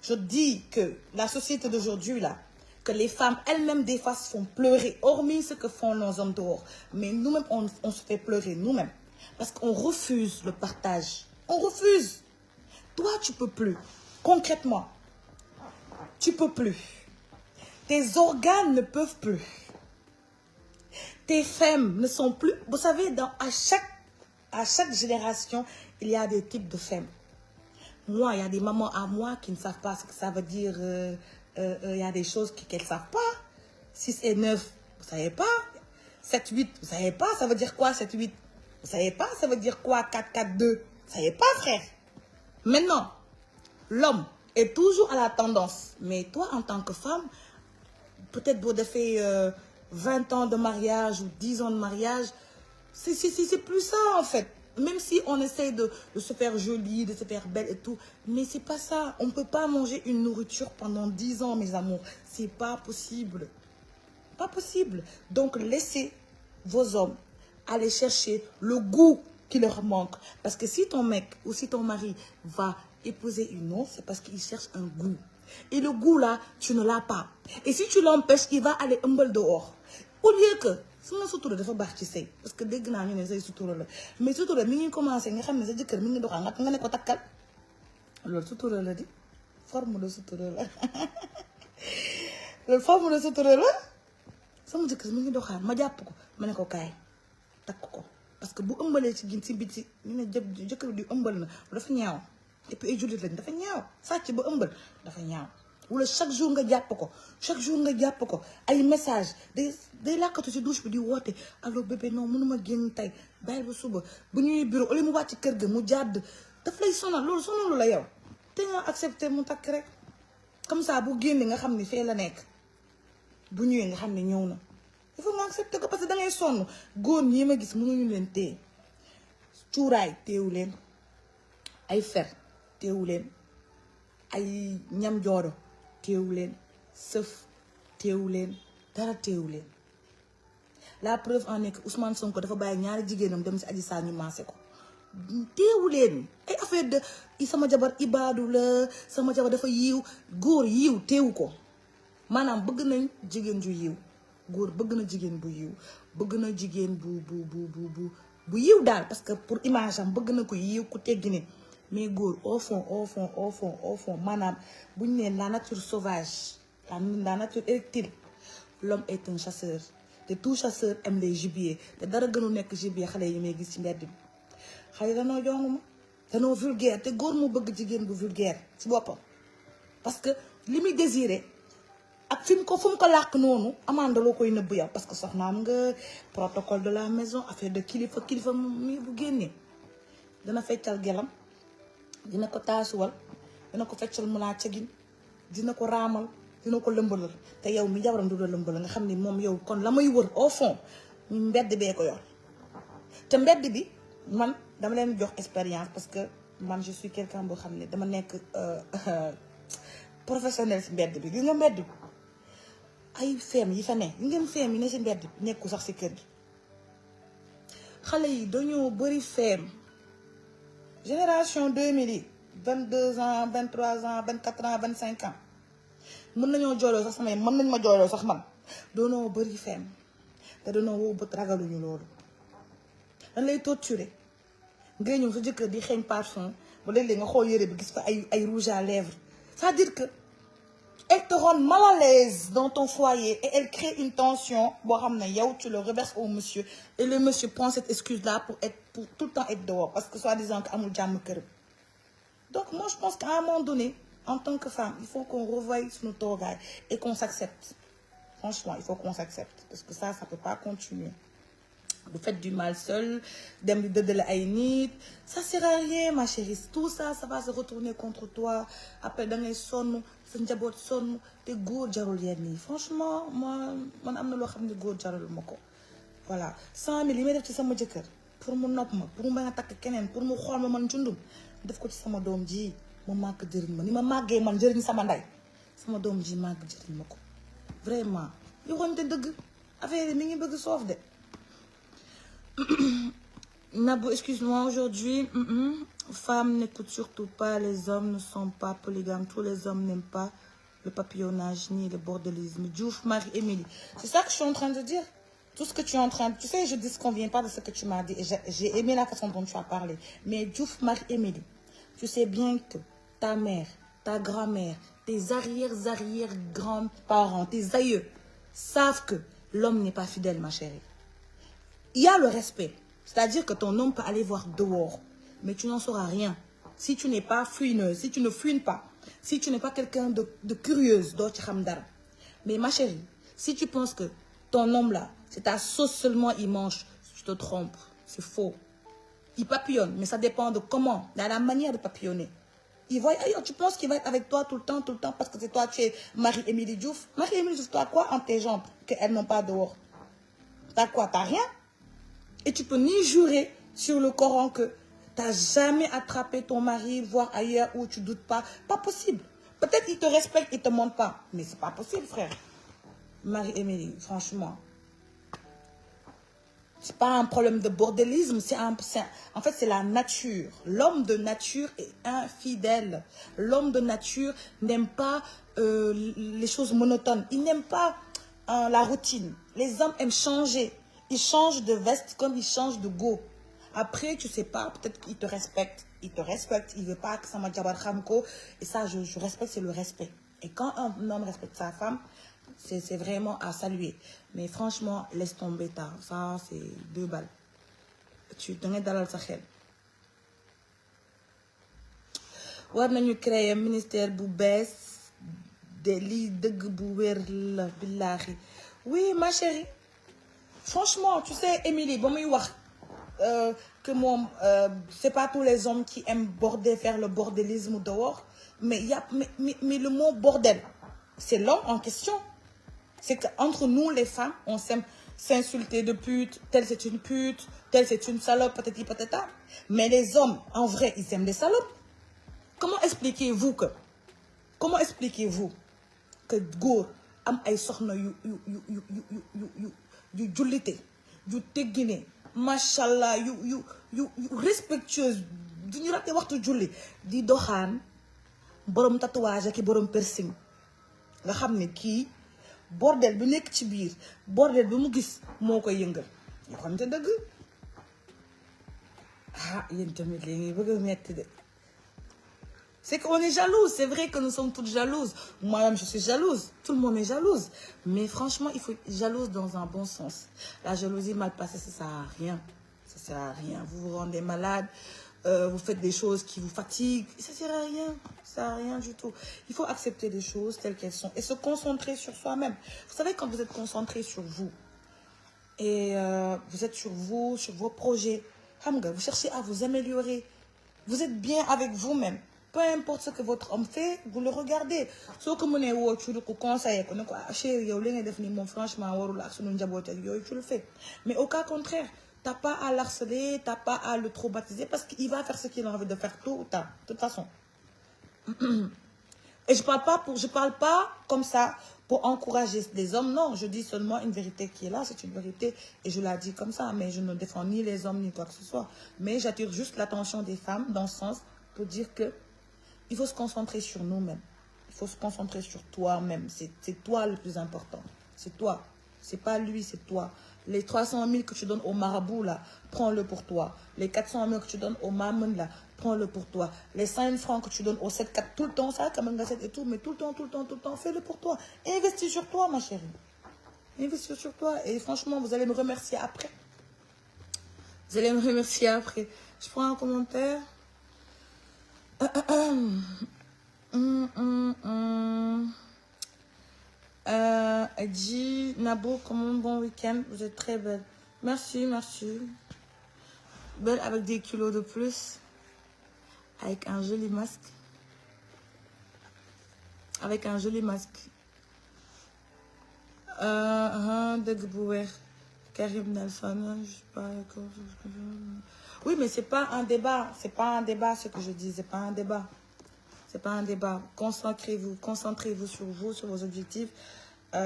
Je dis que la société d'aujourd'hui, là, que les femmes elles-mêmes des fois se font pleurer, hormis ce que font nos hommes dehors. Mais nous-mêmes, on se fait pleurer nous-mêmes. Parce qu'on refuse le partage. On refuse. Toi, tu peux plus. Concrètement, tu peux plus. Tes organes ne peuvent plus. Tes femmes ne sont plus... Vous savez, à chaque génération, il y a des types de femmes. Moi, il y a des mamans à moi qui ne savent pas ce que ça veut dire. Il y a des choses qu'elles ne savent pas. 6 et 9, vous ne savez pas. 7, 8, vous ne savez pas. Ça veut dire quoi, 7, 8? Vous ne savez pas. Ça veut dire quoi, 4, 4, 2? Vous ne savez pas, frère. Maintenant, l'homme est toujours à la tendance. Mais toi, en tant que femme, peut-être vous avez 20 ans de mariage ou 10 ans de mariage, c'est plus ça, en fait. Même si on essaie de se faire jolie, de se faire belle et tout, mais c'est pas ça. On ne peut pas manger une nourriture pendant 10 ans, mes amours. C'est pas possible. Pas possible. Donc, laissez vos hommes aller chercher le goût qui leur manque. Parce que si ton mec ou si ton mari va épouser une autre, c'est parce qu'il cherche un goût. Et le goût là, tu ne l'as pas. Et si tu l'empêches, il va aller humble dehors. Au lieu que, sama sutura dafa baax ci sëy parce que dégg naa ñu ne say sutura la mais sutura mi ngi commencé nga xam ne sa jëkkër mi ngi doxal nga ne ko takkal loolu sutura la di forme de sutura la loolu forme de sutura la sama jëkkër mi ngi doxal ma jàpp ko ma ne ko kaay takk ko parce que bu ëmbalee ci gin ci biti ñu ne jëkkër di ëmbal na dafa ñaaw et puis ay jullit lañ dafa ñaaw sàcc ba ëmbal dafa ñaaw wala chaque jour nga jàpp ko chaque jour nga jàpp ko ay message day làkkatu ci douche bi di woote allo bébé non mënuma génn tey bàyyi ba suba bu ñuy bureau au lieu mu wàcc kër ga mu jàdd daf lay sonal loolu sonalu la yow te nga accepté mu takk rek comme ça bu génne nga xam ni fee la nekk bu ñëwee nga xam ne ñëw na il faut nga accepté ko parce que da ngay sonn góor ñi ma gis mënuñu leen téye cuuraay téewu leen ay fer téewu leen ay ñam joodo téewu leen sëf téewu leen dara téewu leen la preuve en est que Ousmane Sonko dafa bàyyi ñaari jigéenam dem si Adji Sarr ñu maase ko téewu leen ay affaire de sama jabar ibaadu la sama jabar dafa yiiw góor yiiw téewu ko maanaam bëgg nañ jigéen ju yiiw góor bëgg na jigéen bu yiiw bëgg na jigéen bu yiiw daal parce que pour image am bëgg na ko yiiw ku teggi ne mais góor au fond maanaam bu ñu nee la nature sauvage la nature érectile l'homme est un chasseur te tout chasseur aime les gibiers te dara gënu nekk gibier xale yi may gis ci mbedd bi xale danoo jonguma danoo vulgaire te góor mu bëgg jigéen bu vulgaire ci boppam parce que li muy désiré ak fu mu ko làkk noonu amanda loo koy nëbb yow parce que soxnaam nga protocole de la maison affaire de kilifa mi bu génnee dana feccal gelam dina ko taasuwal dina ko feccal mu laa cegin dina ko raamal dina ko lëmbalal te yow mi jabaram du la lëmbal nga xam ni moom yow kon la may wër au fond mbedd bee ko yor te mbedd bi man dama leen jox expérience parce que man je suis quelqu'un boo xam ne dama nekk professionnel si mbedd bi gis nga mbedd bi ay feem yi fa ne yi ngeen feem yi ne si mbedd bi nekku sax si kër gi xale yi dañoo bëri feem génération 2000 yi 22 ans 23 ans 24 ans 25 ans mën nañoo jooyloo sax samay mën nañ ma jooyloo sax man doonoo bëri feem te doonoo wow bët ragaluñu loolu dañ lay torturer ngay ñëw sa jëkkër di xeeñ parfum ba léeg-léeg nga xool yére bi gis fa ay rouge à lèvres c'est-à-dire que elle te rend mal à l'aise dans ton foyer et elle crée une tension boo xam ne yow tu le reverses au monsieur et le monsieur prend cette excuse là pour tout le temps être dehors parce que soi-disant que amul jàmm kër donc moi je pense qu'à un moment donné en tant que femme il faut qu'on revoie suñu toogaay et qu'on s'accepte franchement il faut qu'on s'accepte parce que ça peut pas continuer vous faites du mal seul dem di dëddale ay nit ça sert à rien ma chérie tout ça va se retourner contre toi après da ngay sonn sa njaboot sonn te góor jarul yenn yi franchement man am na loo xam ne góor jarul ma ko voilà 100 000 yi may def ci sama jëkkër pour mu nopp ma pour mu bañ a takk keneen pour mu xool ma man cundum def ko ci sama doom ji mu màgg jëriñ ma ni ma màggee man jëriñ sama ndey sama doom ji màgg jëriñ ma ko vraiment yu xoñte dëgg affaire yi mi ngi bëgg soof de Nabou, excuse-moi, aujourd'hui, femmes n'écoutent surtout pas, les hommes ne sont pas polygames, tous les hommes n'aiment pas le papillonnage ni le bordelisme. Diouf, Marie-Émilie. C'est ça que je suis en train de dire. Tout ce que tu es en train de... Tu sais, je ne disconviens pas de ce que tu m'as dit. J'ai aimé la façon dont tu as parlé. Mais Diouf, Marie-Émilie, tu sais bien que ta mère, ta grand-mère, tes arrière-grands-parents, tes aïeux savent que l'homme n'est pas fidèle, ma chérie. Il y a le respect. C'est-à-dire que ton homme peut aller voir dehors, mais tu n'en sauras rien. Si tu n'es pas fouineuse, si tu ne fouines pas, si tu n'es pas quelqu'un de curieuse, mais ma chérie, si tu penses que ton homme là, c'est ta sauce seulement il mange, tu te trompes. C'est faux. Il papillonne, mais ça dépend de comment, de la manière de papillonner. Il va ailleurs, tu penses qu'il va être avec toi tout le temps, parce que c'est toi, tu es Marie-Émilie Diouf. Marie-Émilie Diouf, tu as quoi en tes jambes qu'elles n'ont pas dehors? T'as quoi? T'as rien? Et tu peux ni jurer sur le Coran que tu n'as jamais attrapé ton mari, voir ailleurs où tu ne doutes pas. Pas possible. Peut-être qu'il te respecte, il ne te montre pas. Mais c'est pas possible, frère. Marie-Émilie, franchement. C'est pas un problème de bordélisme. En fait, c'est la nature. L'homme de nature est infidèle. L'homme de nature n'aime pas les choses monotones. Il n'aime pas la routine. Les hommes aiment changer. Ils changent de veste comme ils changent de go. Après, tu sais pas, peut-être qu'il te respecte. Il te respecte. Il veut pas que ça m'a dit Khamko. Et ça, je respecte, c'est le respect. Et quand un homme respecte sa femme, c'est vraiment à saluer. Mais franchement, laisse tomber ta. Ça, c'est 2 balles. Tu t'en dalal sa xel. War nañu créer ministère bu bees de lii dëgg bu wér la billahi. Oui, ma chérie. Franchement, tu sais, Émilie, bon, que c'est pas tous les hommes qui aiment faire le bordélisme dehors, mais le mot bordel, c'est l'homme en question. C'est qu'entre nous, les femmes, on s'aime s'insulter de pute, telle c'est une pute, telle c'est une salope, patati patata. Mais les hommes, en vrai, ils aiment les salopes. Comment expliquez-vous que góor am ay soxna yu jullite yu teggine machallah yu respectueuse du ñu raté waxtu julli di doxaan borom tatouage ak borom piercing nga xam ne kii bordel bi nekk ci biir bordel bi mu gis moo koy yëngal yoo xam te dëgg ah yéen tamit léegi bëgg a metti de. C'est qu'on est jalouse. C'est vrai que nous sommes toutes jalouses. Moi-même, je suis jalouse. Tout le monde est jalouse. Mais franchement, il faut être jalouse dans un bon sens. La jalousie mal passée, ça ne sert à rien. Ça ne sert à rien. Vous vous rendez malade. Vous faites des choses qui vous fatiguent. Ça ne sert à rien. Ça ne sert à rien du tout. Il faut accepter les choses telles qu'elles sont. Et se concentrer sur soi-même. Vous savez, quand vous êtes concentré sur vous, et vous êtes sur vous, sur vos projets, vous cherchez à vous améliorer. Vous êtes bien avec vous-même. Peu importe ce que votre homme fait, vous le regardez. Sauf que mon éwo, tu le conseilles, chérie, franchement, tu le fais. Mais au cas contraire, t'as pas à l'harceler, t'as pas à le traumatiser parce qu'il va faire ce qu'il a envie de faire tôt ou tard, de toute façon. Et je parle pas comme ça pour encourager des hommes. Non, je dis seulement une vérité qui est là, c'est une vérité. Et je la dis comme ça, mais je ne défends ni les hommes ni quoi que ce soit. Mais j'attire juste l'attention des femmes dans ce sens pour dire que il faut se concentrer sur nous-mêmes. Il faut se concentrer sur toi-même. C'est toi le plus important. C'est toi. C'est pas lui, c'est toi. Les 300 000 que tu donnes au marabout, là, prends-le pour toi. Les 400 000 que tu donnes au mamoun, là, prends-le pour toi. Les 5 000 francs que tu donnes au 7-4, tout le temps, ça, comme un gâchette et tout, mais tout le temps, fais-le pour toi. Investis sur toi, ma chérie. Investis sur toi. Et franchement, vous allez me remercier après. Vous allez me remercier après. Je prends un commentaire. Elle dit Nabo, comment bon week-end, vous êtes très belle. Merci. Belle avec des kilos de plus, avec un joli masque. Karim Nelson, je sais pas d'accord. Oui, mais c'est pas un débat. C'est pas un débat ce que je dis. C'est pas un débat. C'est pas un débat. Concentrez-vous sur vous, sur vos objectifs.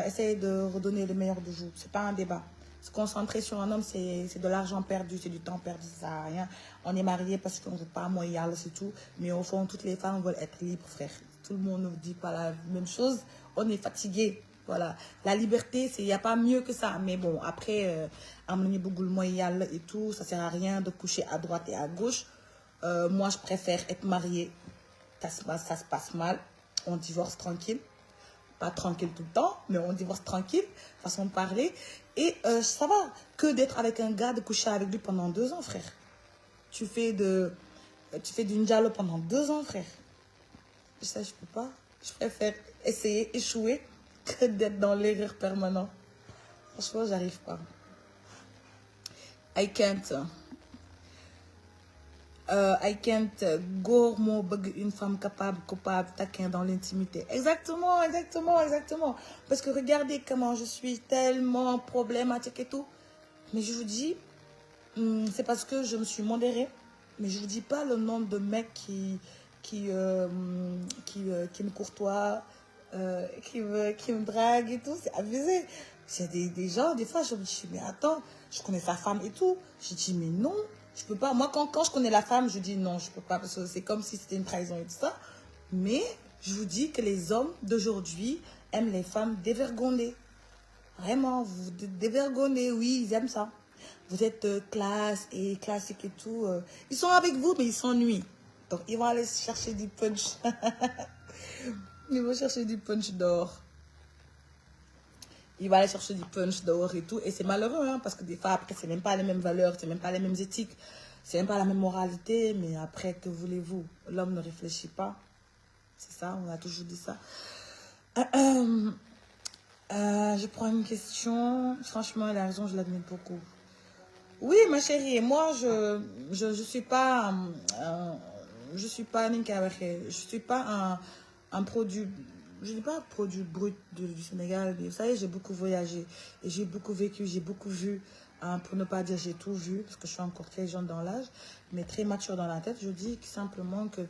Essayez de redonner le meilleur de vous. C'est pas un débat. Se concentrer sur un homme, c'est de l'argent perdu, c'est du temps perdu, ça sert à rien. On est mariés parce qu'on ne veut pas moyen, c'est tout. Mais au fond, toutes les femmes veulent être libres, frère. tout le monde ne dit pas la même chose. On est fatigué. Voilà. La liberté, il n'y a pas mieux que ça. Mais bon, après, et tout, ça ne sert à rien de coucher à droite et à gauche. Moi, je préfère être mariée. Ça se passe mal. On divorce tranquille. Pas tranquille tout le temps, mais on divorce tranquille, façon de parler. Et ça va que d'être avec un gars, de coucher avec lui pendant 2 ans, frère. Tu fais du njalo pendant 2 ans, frère. Ça, je peux pas. Je préfère essayer, échouer, que d'être dans l'erreur permanente. Franchement, j'arrive pas. I can't go une femme capable, coupable, taquin dans l'intimité. Exactement. Parce que regardez comment je suis tellement problématique et tout. Mais je vous dis, c'est parce que je me suis modérée. Mais je vous dis pas le nombre de mecs qui me courtoient, qui me draguent et tout. C'est abusé. C'est des gens, des fois, je me dis, mais attends, je connais sa femme et tout. Je dis, mais non, je peux pas. Moi, quand je connais la femme, je dis non, je peux pas. Parce que c'est comme si c'était une trahison et tout ça. Mais je vous dis que les hommes d'aujourd'hui aiment les femmes dévergondées. Vraiment, vous dévergondez, oui, ils aiment ça. Vous êtes classique et tout. Ils sont avec vous, mais ils s'ennuient. Donc, ils vont aller chercher du punch. Ils vont chercher du punch d'or. Il va aller chercher du punch d'or et tout. Et c'est malheureux, hein, parce que des fois, après, c'est même pas les mêmes valeurs, c'est même pas les mêmes éthiques, c'est même pas la même moralité. Mais après, que voulez-vous? L'homme ne réfléchit pas. C'est ça, on a toujours dit ça. Je prends une question. Franchement, elle a raison, je l'admire beaucoup. Oui, ma chérie, moi, je suis pas... je suis pas je suis pas un produit... Je n'ai pas un produit brut du Sénégal. Vous savez, j'ai beaucoup voyagé. Et j'ai beaucoup vécu, j'ai beaucoup vu. Pour ne pas dire j'ai tout vu, parce que je suis encore très jeune dans l'âge, mais très mature dans la tête. Je dis simplement que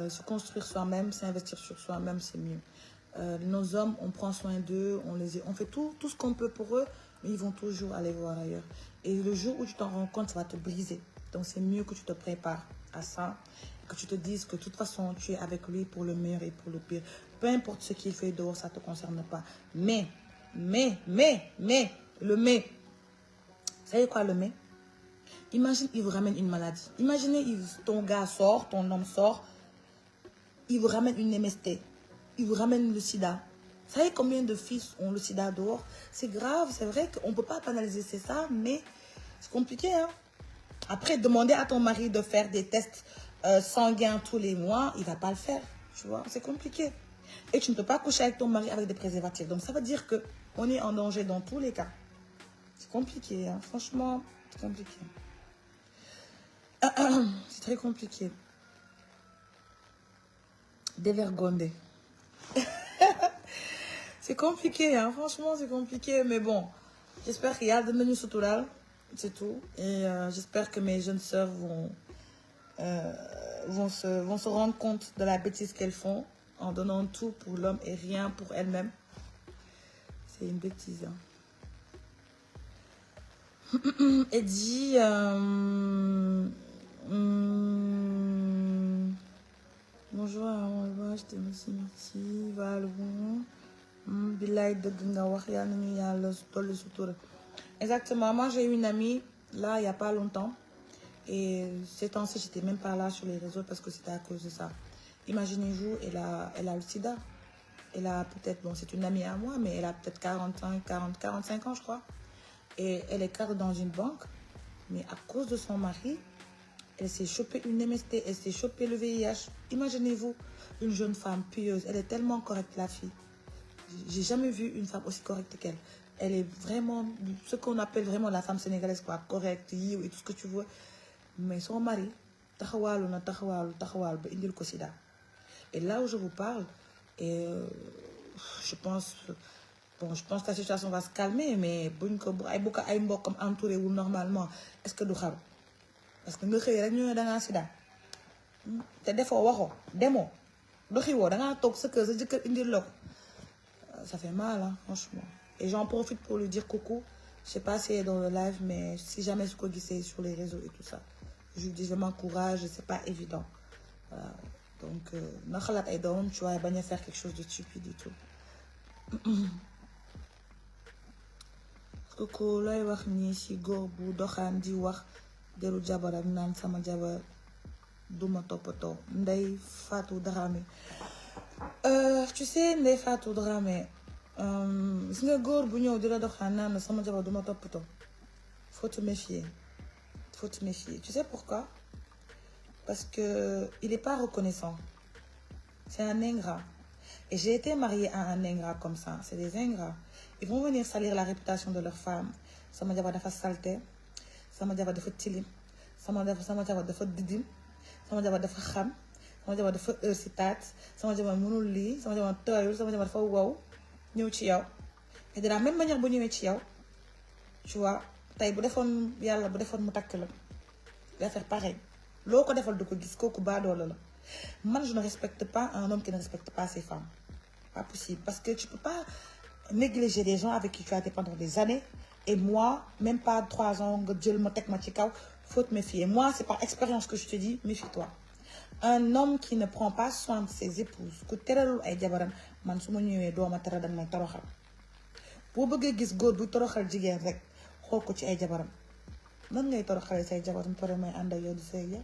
se construire soi-même, s'investir sur soi-même, c'est mieux. Nos hommes, on prend soin d'eux, on fait tout ce qu'on peut pour eux, mais ils vont toujours aller voir ailleurs. Et le jour où tu t'en rends compte, ça va te briser. Donc c'est mieux que tu te prépares à ça, que tu te dises que de toute façon, tu es avec lui pour le meilleur et pour le pire. Peu importe ce qu'il fait dehors, ça ne te concerne pas. Mais, le mais. Vous savez quoi le mais? Imagine, il vous ramène une maladie. Imaginez, ton gars sort, ton homme sort, il vous ramène une MST. Il vous ramène le sida. Vous savez combien de fils ont le sida dehors? C'est grave, c'est vrai qu'on ne peut pas banaliser ça, mais c'est compliqué. Hein? Après, demander à ton mari de faire des tests sanguins tous les mois, il ne va pas le faire. Tu vois, c'est compliqué. Et tu ne peux pas coucher avec ton mari avec des préservatifs. Donc, ça veut dire qu'on est en danger dans tous les cas. C'est compliqué, hein? Franchement, c'est compliqué. C'est très compliqué. Dévergondé. C'est compliqué, hein? Franchement, c'est compliqué. Mais bon, j'espère qu'il y a de menus sutural. C'est tout. Et j'espère que mes jeunes sœurs vont se rendre compte de la bêtise qu'elles font en donnant tout pour l'homme et rien pour elles-mêmes. C'est une bêtise. Hein. Eddie, bonjour, je te remercie, Valon. Exactement, moi j'ai eu une amie là il n'y a pas longtemps et ces temps-ci j'étais même pas là sur les réseaux parce que c'était à cause de ça. Imaginez-vous, elle a le sida. Elle a peut-être, bon c'est une amie à moi, mais elle a peut-être 45 ans je crois. Et elle est cadre dans une banque, mais à cause de son mari, elle s'est chopée une MST, elle s'est chopée le VIH. Imaginez-vous, une jeune femme pieuse, elle est tellement correcte la fille. J'ai jamais vu une femme aussi correcte qu'elle. Elle est vraiment, ce qu'on appelle vraiment la femme sénégalaise, quoi, correcte, et tout ce que tu veux. Mais son mari, et là où je vous parle, et je pense que la situation va se calmer, mais comme entouré ou normalement, est-ce que du xaru? Parce que nga xëy rek ñu ne dangaa sida te defoo waxoo demoo doxiwoo dangaa toog sa kër sa jëkkër indil la ko. Ça fait mal, hein, franchement. Et j'en profite pour lui dire coucou. Je sais pas si elle est dans le live, mais si jamais c'est sur les réseaux et tout ça, je lui dis, je m'encourage, c'est pas évident. Voilà. donc na xalaat ay doomam tu vois bañ a faire quelque chose de stupide du tout. kooku looy wax nii ci góor bu doxaan di wax deru jabaram naan sama jabar duma toppatoo. Ndeye Fatou Dramé tu sais Ndeye Fatou Dramé gis nga góor bu ñëw di la doxaan naan sama jabar duma toppatoo, faut te méfier, faut te méfier. Tu sais pourquoi? Parce que il est pas reconnaissant, c'est un ingrat. Et j'ai été mariée à un ingrat comme ça. C'est des ingrats. Ils vont venir salir la réputation de leur femme. Sama jabar dafa salté, sama jabar dafa tilim, sama jabar dafa didim, sama jabar dafa xam, sama jabar dafa heure si taat, sama jabar mënul lii, sama jabar tooyul, sama jabar dafa wow ñëw ci yow. Et de la même manière bu ñëwee ci yow, tu vois, tey bu defoon yàlla bu defoon mu takk la, il va faire pareil. Loo ko defal du ko gis, kooku baadoola la. Man je ne respecte pas un homme qui ne respecte pas ses femmes. Pas possible. Parce que tu peux pas négliger des gens avec qui tu as été pendant des années. Et moi, même pas 3 ans, Dieu me tek ma ci kaw, faut te méfier. Moi, c'est par expérience que je te dis, méfie-toi. Un homme qui ne prend pas soin de ses épouses, ku teralul ay jabaram, man su ma ñëwee dooma tera danga may toroxal. Boo bëggee gis góor bu toroxal jigéen rek, xool ko ci ay jabaram. Nan ngay toroxale say jabaram pare may ànd ak yow di say ya.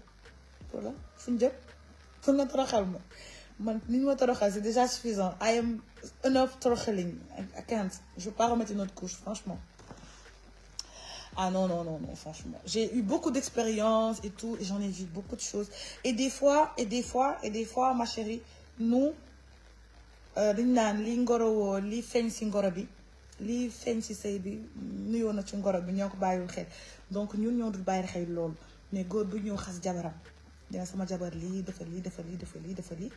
Voilà, fu ñu jëm. Fu nga toroxal ma. Man ni ma toroxal c'est déjà suffisant. I am enough toroxaling. I can't. Je veux pas remettre une autre couche, franchement. Ah non, franchement. J'ai eu beaucoup d'expérience et tout, et j'en ai vu beaucoup de choses. Et des fois, ma chérie, nous, li ngoro li feñ ci ngoro bi, li feñ ci sëy bi, nuyoo na ci ngoro bi ñoo ko bàyyiwul xel. Donc ñun ñoo dul bàyyi xel loolu. Mais góor bu ñëw xas jabaram, dina sama jabar lii dafa lii.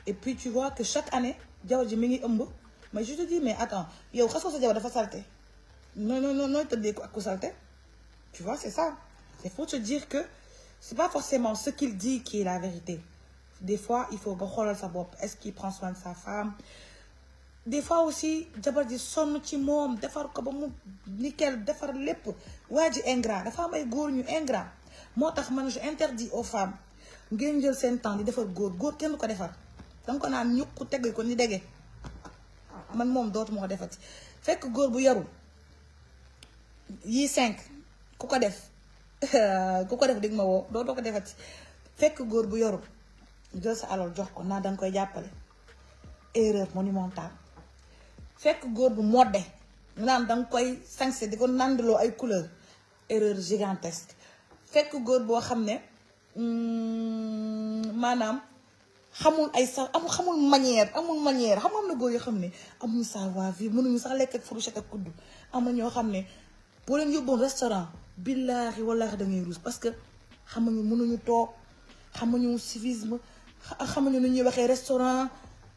Et puis tu vois que chaque année, jabar ji mi ngi ëmb. Mais je te dis, mais attends, yow xasoo sa jabar dafa salté. Non, te dis quoi salté. Tu vois, c'est ça. Il faut te dire que c'est pas forcément ce qu'il dit qui est la vérité. Des fois, il faut regarder sa bopp. Est-ce qu'il prend soin de sa femme? Des fois aussi, jabar ji sonn ci moom defar ko ba mu nickel defar lépp. Waa ji ingrat dafa am ay góor ñu ingrat. Moo tax man je interdis aux femmes ngeen jël seen temps di defar góor kenn ko defar. danga ko naan ñuq teg ko ni dege. Man moom dootuma ko defati. Fekk góor bu yarul yii 5 ku ko def dig ma woo dootoo ko defati. Fekk góor bu yorul jël sa alal jox ko naa danga koy jàppale, erreur monumentale. Fekk góor bu modde naan danga koy sañse di ko nandaloo ay couleur, erreur gigantesque. Fekk góor boo xam ne maanaam xamul ay sax xamul manière xam na góor yoo xam ne amuñu savoir-vivre, mënuñu sax lekk ak fourchette ak kuddu. Am na ñoo xam ne boo leen yóbboon restaurant billaahi wallaahi da ngay ruus parce que xamuñu mënuñu toog, xamuñu civisme, xamuñu nu ñuy waxee restaurant.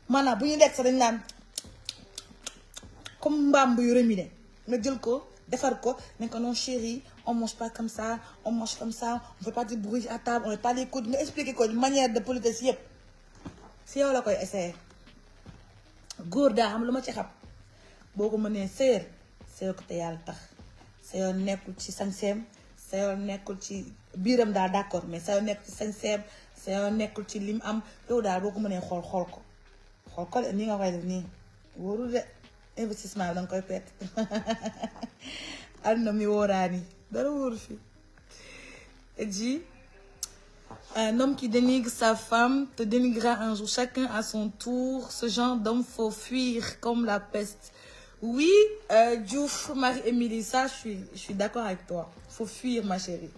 Maanaam bu ñu lekk sax dañ naan comme mbaam buy remuer nga jël ko defar ko ne ko non chérie on mange pas comme ça, on mange comme ça, on fait pas du bruit à table, on met pas les coudes. Nga expliquer ko manière de politesse yëpp si yow la koy essayer. Góor daa xam lu ma ci xam boo ko mënee sëyal ko te yàlla tax. Sa yoon nekkul ci sañseem, sa yoon nekkul ci biiram daal d'accord, mais sa yoon nekkul ci sañseem, sa yoon nekkul ci lim am. Yow daal boo ko mënee xool ko ni nga koy def nii wóorul de investissement bi danga koy perte. Àdduna mi wóoraani dara wóoru fi. Et dit un homme qui dénigre sa femme te dénigrera un jour. Chacun à son tour. Ce genre d'homme faut fuir comme la peste. Oui, Diouf, Marie-Émilie, ça, je suis d'accord avec toi. Faut fuir, ma chérie.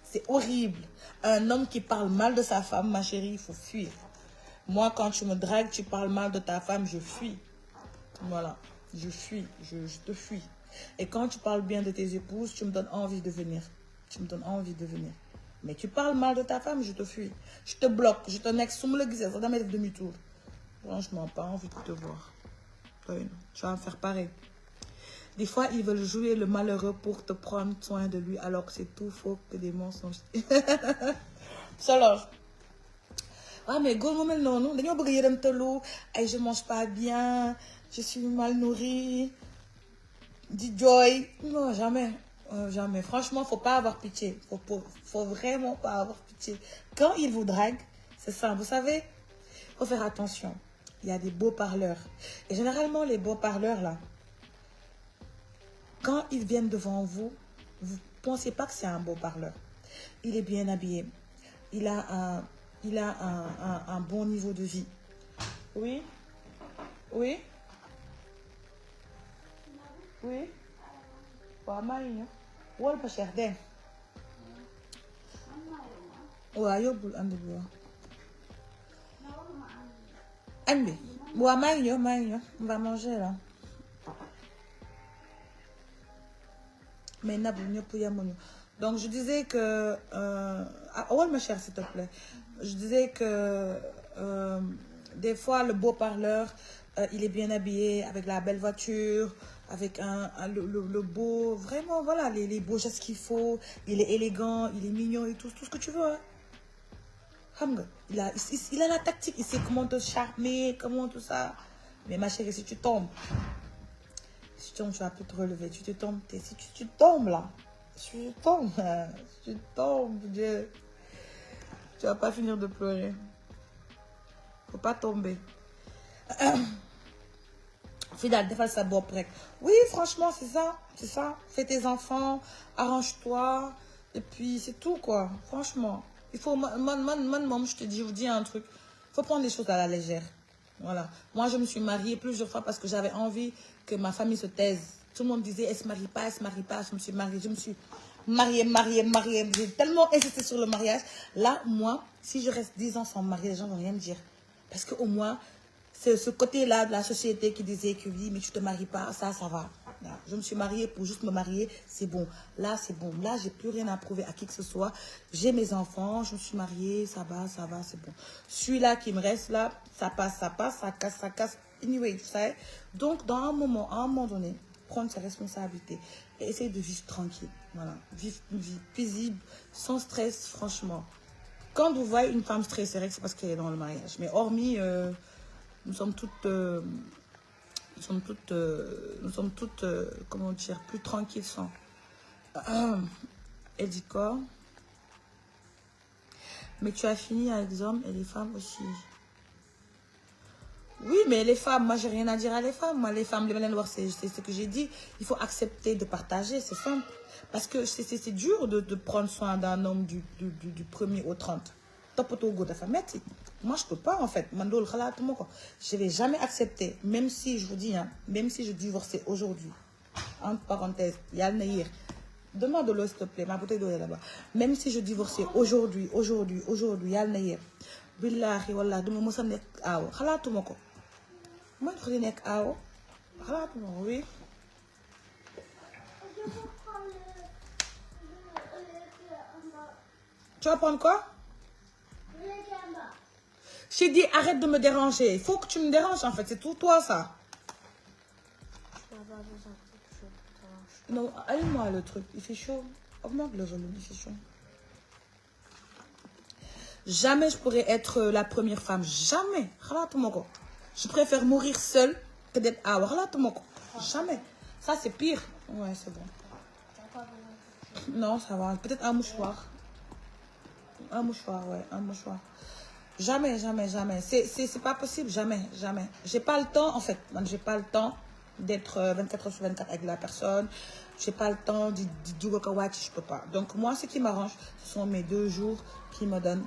C'est horrible. Un homme qui parle mal de sa femme, ma chérie, il faut fuir. Moi, quand tu me dragues, tu parles mal de ta femme, je fuis. Voilà, je fuis, je te fuis. Et quand tu parles bien de tes épouses, tu me donnes envie de venir. Mais tu parles mal de ta femme, je te fuis. Je te bloque, je te nexe. Si je me disais, ça doit mettre demi-tour. Franchement, pas envie de te voir. Tu vas me faire pareil. Des fois, ils veulent jouer le malheureux pour te prendre soin de lui, alors que c'est tout faux que des mensonges. Solange. Ah, mais go, non, non. Je mange pas bien, je suis mal nourrie. Dis joy. Non, jamais. Jamais. Franchement, faut pas avoir pitié. Faut vraiment pas avoir pitié. Quand il vous drague, C'est ça, vous savez, il faut faire attention. Il y a des beaux parleurs. Et généralement, les beaux parleurs, là, quand ils viennent devant vous, vous ne pensez pas que c'est un beau parleur. Il est bien habillé. Il a un bon niveau de vie. Oui? Oui? Oui? Waaw maa ngi ñëw wol ba Cheikh dégg waaw yóbbul andi bi waaw añ bi waaw maa ngi ñëw on va manger là mais Nabou ñëpp yemuñu donc je disais que wol ma Cheikh s'il te plaît je disais que des fois le beau parleur il est bien habillé avec la belle voiture avec le beau, vraiment, voilà, les beaux gestes qu'il faut. Il est élégant, il est mignon et tout ce que tu veux. Hein. Il a la tactique, il sait comment te charmer, comment tout ça. Mais ma chérie, si tu tombes, tu vas plus te relever. Si tu tombes là, si tu tombes, Dieu, tu vas pas finir de pleurer. Faut pas tomber. Fidèle, défale sa boîte rek. Oui, franchement, c'est ça. Fais tes enfants, arrange-toi, et puis c'est tout, quoi. Franchement, il faut, je vous dis un truc, il faut prendre les choses à la légère. Voilà. Moi, je me suis mariée plusieurs fois parce que j'avais envie que ma famille se taise. Tout le monde disait, elle se marie pas. Je me suis mariée. J'ai tellement insisté sur le mariage. Là, moi, si je reste 10 ans sans me marier, les gens vont rien me dire. Parce qu'au moins, c'est ce côté-là de la société qui disait que oui, mais tu te maries pas, ça va. Là, je me suis mariée pour juste me marier, c'est bon. Là, c'est bon. Là, j'ai plus rien à prouver à qui que ce soit. J'ai mes enfants, je me suis mariée, ça va, c'est bon. Celui-là qui me reste là, ça passe, ça casse. Anyway, tu sais. Donc, à un moment donné, prendre ses responsabilités et essayer de vivre tranquille. Voilà. Vivre une vie paisible, sans stress, franchement. Quand vous voyez une femme stressée, c'est parce qu'elle est dans le mariage. Mais hormis... nous sommes toutes, comment dire, plus tranquilles sans. Elle dit quoi? Mais tu as fini avec les hommes et les femmes aussi. Oui, mais les femmes, moi, j'ai rien à dire à les femmes. Moi, les femmes, c'est ce que j'ai dit. Il faut accepter de partager, c'est simple. Parce que c'est dur de prendre soin d'un homme du 1er au 30. Moi, je peux pas, en fait. Je vais jamais accepter. Même si, je vous dis, hein, même si je divorçais aujourd'hui, entre parenthèses, Yalnaïr, donne-moi de l'eau, s'il te plaît, ma bouteille d'eau est là-bas. Même si je divorçais aujourd'hui, Yalnaïr, billahi, wallah, de me nek awo. Khalatuma ko. Moi, je dis nek awo. Khalatuma, oui. Tu vas prendre quoi? J'ai dit arrête de me déranger. Il faut que tu me déranges en fait. C'est tout toi ça. Non, allume-moi le truc. Il fait chaud. Augmente le volume. Il fait chaud. Jamais je pourrais être la première femme. Jamais. Je préfère mourir seule que d'être awa. Jamais. Ça c'est pire. Ouais, c'est bon. Non, ça va. Peut-être un mouchoir. Un mouchoir, ouais. Un mouchoir. Jamais. C'est pas possible, jamais. J'ai pas le temps, en fait. J'ai pas le temps d'être 24 heures sur 24 avec la personne. J'ai pas le temps du je peux pas. Donc, moi, ce qui m'arrange, ce sont mes 2 jours qui me donnent,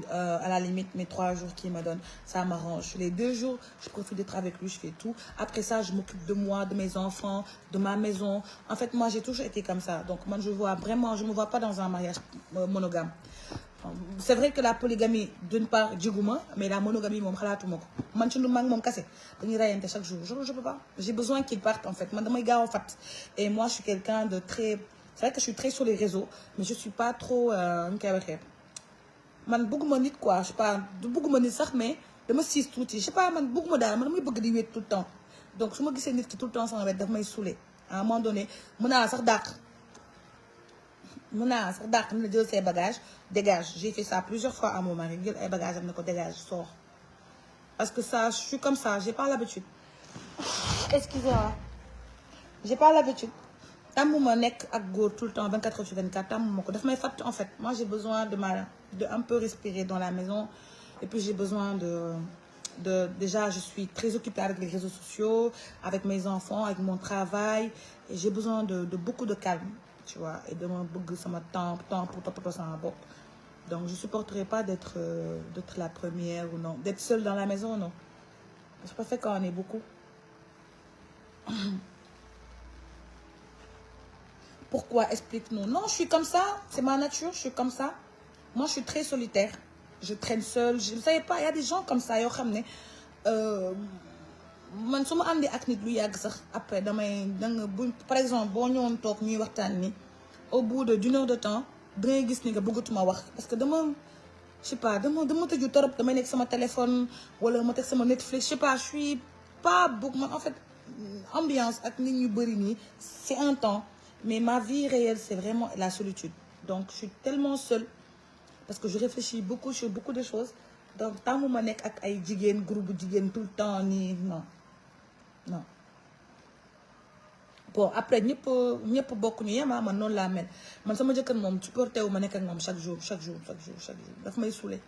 à la limite, mes 3 jours qui me donnent. Ça m'arrange. Les 2 jours, je profite d'être avec lui, je fais tout. Après ça, je m'occupe de moi, de mes enfants, de ma maison. En fait, moi, j'ai toujours été comme ça. Donc, moi, je me vois pas dans un mariage monogame. C'est vrai que la polygamie, d'une part, mais la monogamie, chaque jour. Je peux pas. J'ai besoin qu'ils partent, en fait. Et moi, je suis quelqu'un de très... C'est vrai que je suis très sur les réseaux, mais je suis pas trop... man bëgguma nit quoi, je sais pas, du bëgguma nit sax mais dama siis tuuti, je sais pas, man bëgguma daal, man damay bëgg di wéet tout le temps. Donc su ma gisee nit ki tout le temps sama wet daf may saouler. À un moment donné mën naa sax dàq na jël ses bagages dégage. J'ai fait ça plusieurs fois à mon mari, jël ay bagages am ne ko dégage, sort. Parce que ça, je suis comme ça, j'ai pas l'habitude. Excusez-moi. J'ai pas l'habitude. Tàmmuma nekk ak góor tout le temps 24 heures sur 24, tàmmuma ko daf may fàtt en fait. Moi j'ai besoin de un peu respirer dans la maison. Et puis j'ai besoin déjà, je suis très occupée avec les réseaux sociaux, avec mes enfants, avec mon travail. Et j'ai besoin de beaucoup de calme, tu vois. Et de mon bug, ça m'a temps pour ça. Donc, je ne supporterai pas d'être la première ou non. D'être seule dans la maison, non. C'est pas fait quand on est beaucoup. Pourquoi? Explique-nous. Non, je suis comme ça. C'est ma nature, je suis comme ça. Moi, je suis très solitaire. Je traîne seule. Je ne savais pas, il y a des gens comme ça. Man su ma àndee ak nit lu yàgg sax après par exemple boo ñëwoon toog ñuy waxtaan ni au bout d'une heure de temps dangay gis ni nga bëggatuma wax parce que je sais pas dama tëju torop damay nekk sama téléphone wala ma teg sama Netflix je sais pas je suis pas beaucoup man en fait ambiance ak nit ñu bëri nii c'est un temps mais ma vie réelle c'est vraiment la solitude donc je suis tellement seule parce que je réfléchis beaucoup sur beaucoup de choses donc tant ma nekk ak ay jigéen groupe bu jigéen tout le temps nii non bon après ñëpp bokk ñu yema man noonu laa mel man sama jëkkër moom supporté wu ma nekk ak moom chaque jour daf may saouler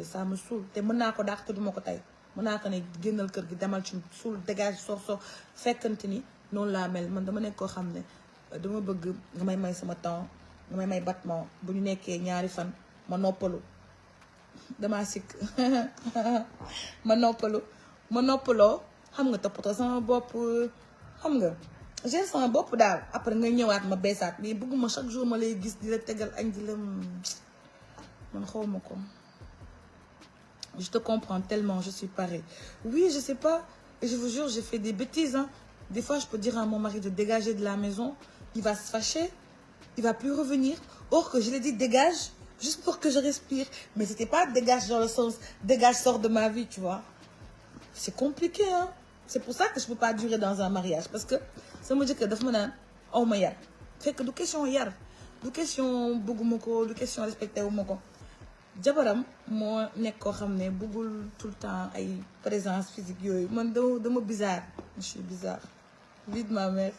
ça me saoule te mën naa ko dàq te duma ko tey mën naa ko ne génnal kër gi demal ci suul dégage soo fekkante ni noonu laa mel man dama nekk koo xam ne dama bëgg nga may sama temps nga may battement bu ñu nekkee ñaari fan ma noppalu damaa sikk ma noppaloo xam nga toppatoo sama bopp xam nga j'ai sama bopp daal après nga ñëwaat ma beesaat mais bëgguma chaque jour ma lay gis di la tegal añ di la man xawma ko je te comprends tellement je suis pareil oui je sais pas et je vous jure j'ai fait des bêtises hein. Des fois je peux dire à mon mari de dégager de la maison il va se fâcher il va plus revenir or que je lui ai dit dégage juste pour que je respire mais c'était pas dégage dans le sens dégage sors de ma vie tu vois c'est compliqué hein c'est pour ça que je peux pas durer dans un mariage parce que sama jëkkër daf ma naan aw ma yar fekk du question yar du question bëgguma ko du question respecté wu ma ko jabaram moo nekk koo xam ne bëggul tout le temps ay présence physique yooyu man dama bizarre je suis bizarre vide ma mère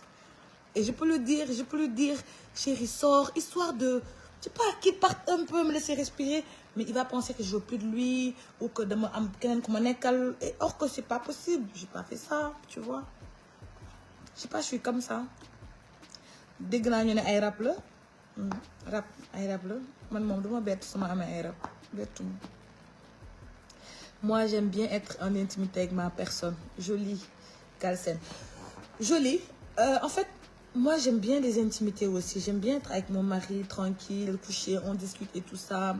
et je peux lui dire chérie sors histoire de je sais pas qu'il parte un peu me laisser respirer mais il va penser que je veux plus de lui ou que dama am keneen ku ma nekkal et or que c'est pas possible j'ai pas fait ça tu vois je sais pas je suis comme ça dégg naa ñu ne ay rab la ay rab la man moom duma bett sama amee ay rab bettuma moi j'aime bien être en intimité avec ma personne jolie Galsen jolie en fait moi j'aime bien les intimités aussi j'aime bien être avec mon mari tranquille coucher on discute et tout ça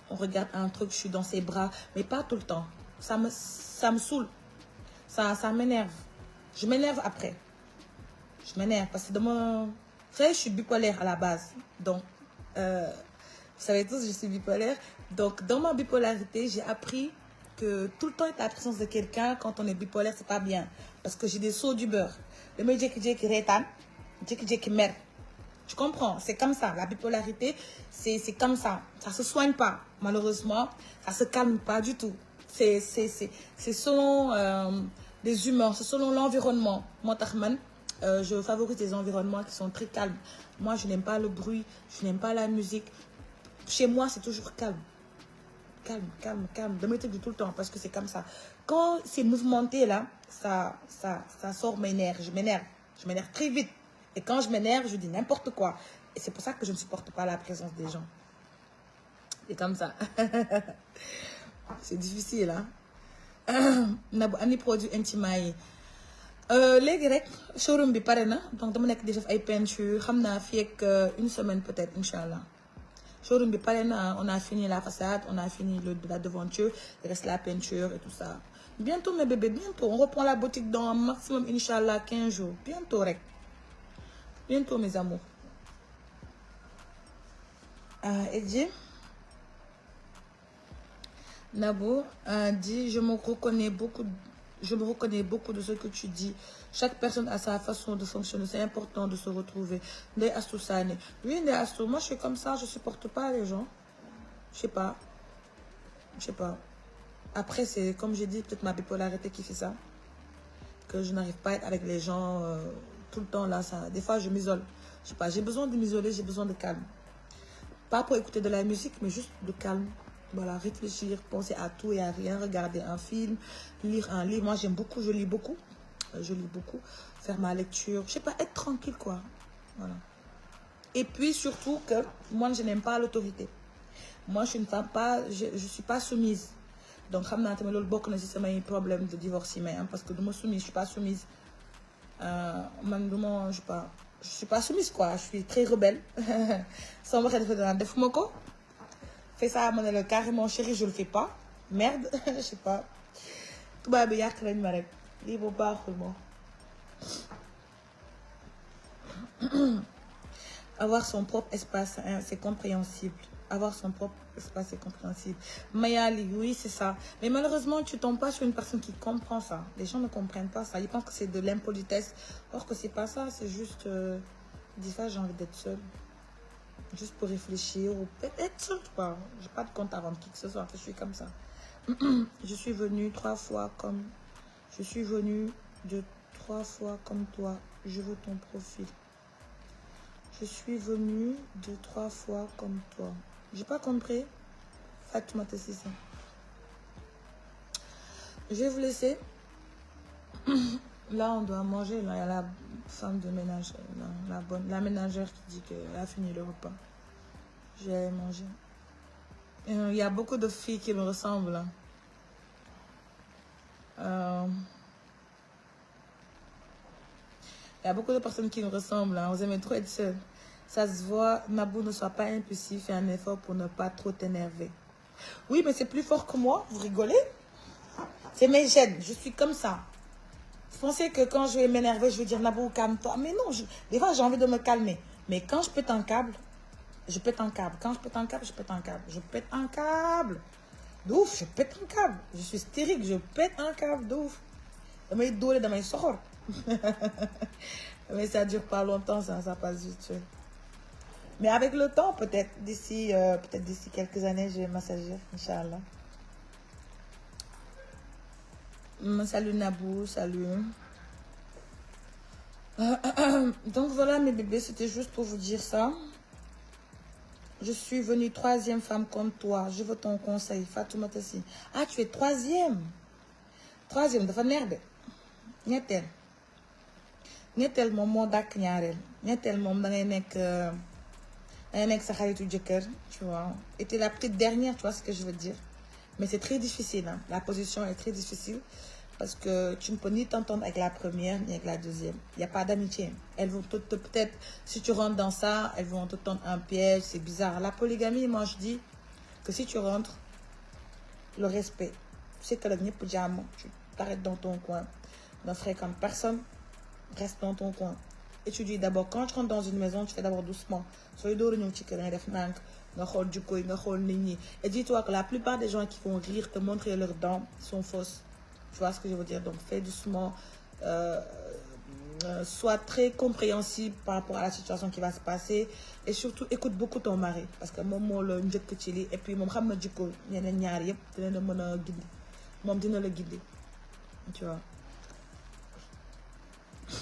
on regarde un truc je suis dans ses bras mais pas tout le temps ça me saoule ça m'énerve je m'énerve après je m'énerve parce que je suis bipolaire à la base donc vous savez tous je suis bipolaire donc dans ma bipolarité j'ai appris que tout le temps être à la présence de quelqu'un quand on est bipolaire c'est pas bien parce que j'ai des sauts du beurre damay jékki-jékki reetaan jékki-jékki mer tu comprends c'est comme ça la bipolarité c'est comme ça se soigne pas malheureusement ça se calme pas du tout c'est selon les humeurs c'est selon l'environnement moo tax man je favorise des environnements qui sont très calmes moi je n'aime pas le bruit je n'aime pas la musique chez moi c'est toujours calme damay tëju tout le temps parce que c'est comme ça quand c'est mouvementé là ça sort mes nerfs je m'énerve très vite et quand je m'énerve je dis n'importe quoi et c'est pour ça que je ne supporte pas la présence des gens c'est comme ça c'est difficile hein na bu ani produit intime yi léegi rek showroom bi pare na donc dama nekk di def ay peinture xam naa fii ak une semaine peut-être inchallah showroom bi pare na on a fini la façade on a fini la devanture il reste la peinture et tout ça bientôt mes bébés bientôt on reprend la boutique dans un maximum inchallah 15 jours bientôt rek bientôt mes amours Edji Nabo dit je me reconnais beaucoup de ce que tu dis chaque personne a sa façon de fonctionner c'est important de se retrouver Ndeye Astou Sané oui Ndeye Astou moi je suis comme ça je supporte pas les gens je sais pas après c'est comme j'ai dit peut-être ma bipolarité qui fait ça que je n'arrive pas à être avec les gens tout le temps là ça des fois je m'isole je sais pas j'ai besoin de m'isoler j'ai besoin de calme pas pour écouter de la musique mais juste de calme Voilà, réfléchir, penser à tout et à rien, regarder un film, lire un livre. Moi, j'aime beaucoup, je lis beaucoup. Je lis beaucoup. Faire ma lecture. Je sais pas, être tranquille, quoi. Voilà. Et puis, surtout, que moi, je n'aime pas l'autorité. Moi, je suis une femme pas... Je suis pas soumise. Donc, je sais que c'est un problème de divorce. Parce que je suis soumise, je suis pas soumise. Je suis pas soumise, quoi. Je suis très rebelle. Sans me faire de fais ça, le carrément chéri, je le fais pas. Merde, je sais pas. Tout va bien, il faut pas avoir son propre espace, hein, c'est compréhensible. Avoir son propre espace, c'est compréhensible. Mayali, oui, c'est ça. Mais malheureusement, tu tombes pas sur une personne qui comprend ça. Les gens ne comprennent pas ça. Ils pensent que c'est de l'impolitesse. Or que c'est pas ça, c'est juste... dis ça, j'ai envie d'être seule. Juste pour réfléchir ou peut-être être seule, quoi. J'ai pas de compte à rendre qui que ce soit. Je suis comme ça. Je suis venue 3 fois comme... Je suis venue de 3 fois comme toi. Je veux ton profil. Je suis venue de 3 fois comme toi. J'ai pas compris. Fatouma Tessissa. Je vais vous laisser. Là, on doit manger. Là, il y a la femme de ménage. La ménagère qui dit qu'elle a fini le repas. Je vais aller manger. Il y a beaucoup de filles qui me ressemblent. Il y a beaucoup de personnes qui me ressemblent. Hein. Vous aimez trop être seul. Ça se voit. Nabou, ne sois pas impulsif. Fais un effort pour ne pas trop t'énerver. Oui, mais c'est plus fort que moi. Vous rigolez? C'est mes gènes. Je suis comme ça. Vous pensez que quand je vais m'énerver, je vais dire Nabou, calme-toi. Mais non, des fois, j'ai envie de me calmer. Mais quand je pète un câble, je pète un câble. Quand je pète un câble, je pète un câble. Je pète un câble. De ouf, je pète un câble. Je suis hystérique, je pète un câble. De ouf. Damay doole, damay soxor. Mais ça dure pas longtemps, ça passe vite. Mais avec le temps, peut-être d'ici quelques années, je vais m'assagir, Inch'Allah. Salut Nabou, salut. Donc voilà mes bébés, c'était juste pour vous dire ça. Je suis venue 3e femme comme toi. Je veux ton conseil. Fatouma Tassi. Ah, tu es 3e. 3e, dafa neex de. ñetteel moom moo dàkk ñaareel. ñetteel moom da ngay nekk sa xaritu jëkkër, tu vois. Et t'es la petite dernière, tu vois ce que je veux dire. Mais c'est très difficile. Hein. La position est très difficile. Parce que tu ne peux ni t'entendre avec la première, ni avec la deuxième. Il n'y a pas d'amitié. Elles vont peut-être, si tu rentres dans ça, elles vont te tendre un piège. C'est bizarre. La polygamie, moi, je dis que si tu rentres, le respect. Tu sais que le tu t'arrêtes dans ton coin. Ne fréquente personne. Reste dans ton coin. Et tu dis d'abord, quand tu rentres dans une maison, tu fais d'abord doucement. Et dis-toi que la plupart des gens qui vont rire, te montrer leurs dents, sont fausses. Tu vois ce que je veux dire? Donc, fais doucement. Sois très compréhensible par rapport à la situation qui va se passer. Et surtout, écoute beaucoup ton mari. Parce que moi, le njëkk ci li et puis moom xam na jikko ñeneen ñaar yëpp dina la mën a gindi. Moom dina la gindi. Tu vois?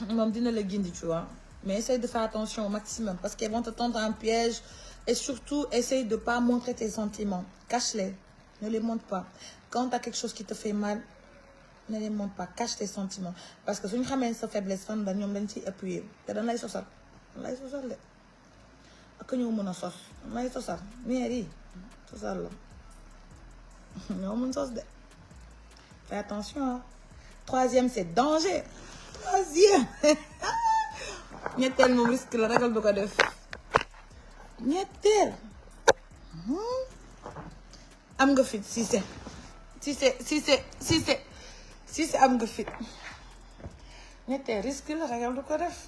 Moom dina la gindi, tu vois? Mais essaye de faire attention au maximum. Parce qu'elles vont te tendre un piège. Et surtout, essaye de ne pas montrer tes sentiments. Cache-les. Ne les montre pas. Quand tu as quelque chose qui te fait mal, ne les montre pas, cache tes sentiments. Parce que si nous avons sa faiblesse, nous allons appuyer. Tu as des choses. Tu as des choses. Tu as des choses. Fais attention. Hein. 3e, c'est danger. 3e. ñetteel moom risque la ragal du ko def. ñetteel. am nga fit Cissé. Cissé am nga fit. ñetteel risque la ragal du ko def.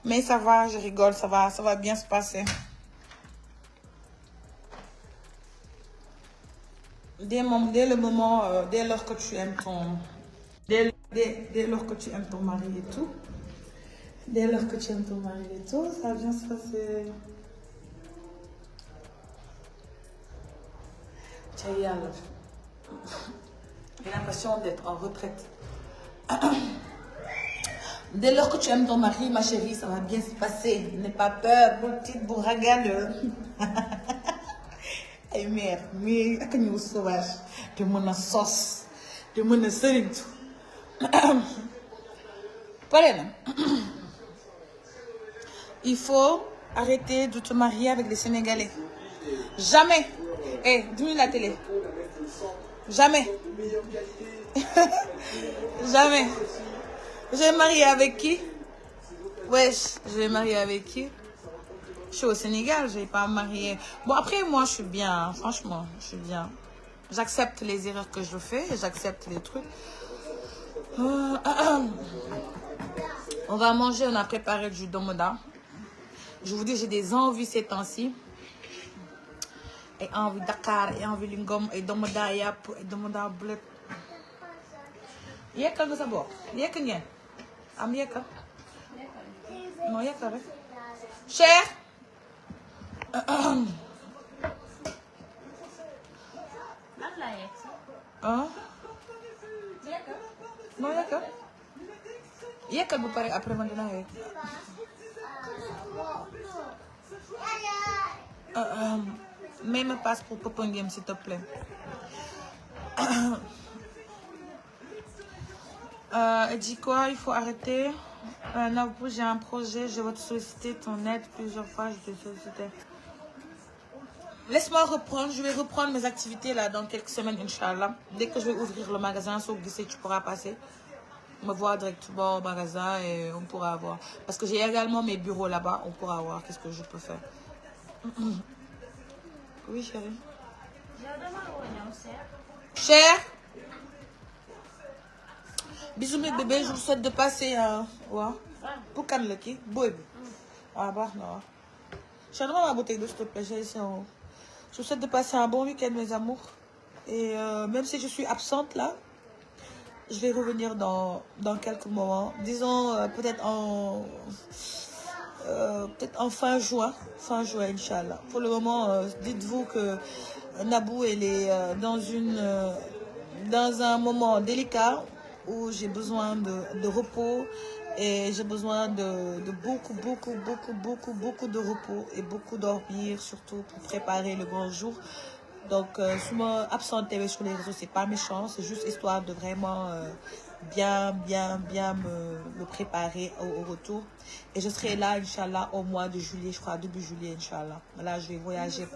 Mais ça va, je rigole, ça va bien se passer. Dès le moment, dès lors que tu aimes ton... Dès lors que tu aimes ton mari et tout. Dès lors que tu aimes ton mari et tout, ça va bien se passer. J'ai l'impression d'être en retraite. Dès lors que tu aimes ton mari, ma chérie, ça va bien se passer. N'aie pas peur, petite bourragane. ay mère mais ak ñu sauvage te mën a sos te mën a sëriñtu pare na il faut arrêter de te marier avec les Sénégalais jamais diminue la télé jamais jamais je vais marier avec qui wesh je vais marier avec qui je suis au Sénégal, je vais pas me marier. Bon, après, moi, je suis bien, hein, franchement, je suis bien. J'accepte les erreurs que je fais, j'accepte les trucs. On va manger, on a préparé du domoda. Je vous dis, j'ai des envies ces temps-ci. Et envie Dakar, et envie Lingom, et domoda yap, et domoda bleu. Yekka nga sa bopp yekk ngeen am yekka non yekka rek cher non yekkal bu pare après man dinaa yekk mets me passe pour Popongem s'il te plaît elle dit quoi il faut arrêter Nabou, j'ai un projet, je vais te solliciter ton aide plusieurs fois, je te sollicitais. Laisse-moi reprendre, je vais reprendre mes activités là dans quelques semaines, Inch'Allah. Dès que je vais ouvrir le magasin, sauf que tu pourras passer, me voir directement au magasin et on pourra voir. Parce que j'ai également mes bureaux là-bas, on pourra voir qu'est-ce que je peux faire. Oui, chérie. Cher. Bisous mes bébés, je vous souhaite de passer ouais. Pour quand le qui boy. Ah bah non. Je suis dans ma bouteille d'eau s'il te plaît, j'ai ici en haut. Je vous souhaite de passer un bon week-end mes amours. Et même si je suis absente là, je vais revenir dans quelques moments. Disons peut-être en fin juin, Inch'Allah. Pour le moment, dites-vous que Nabou elle est dans un moment délicat où j'ai besoin de repos et j'ai besoin de beaucoup de repos et beaucoup dormir, surtout pour préparer le grand jour. Donc, si je m'absentais sur les réseaux, c'est pas méchant, c'est juste histoire de vraiment bien me préparer au retour. Et je serai là, Inch'Allah, au mois de juillet, je crois, début juillet, Inch'Allah. Là, je vais voyager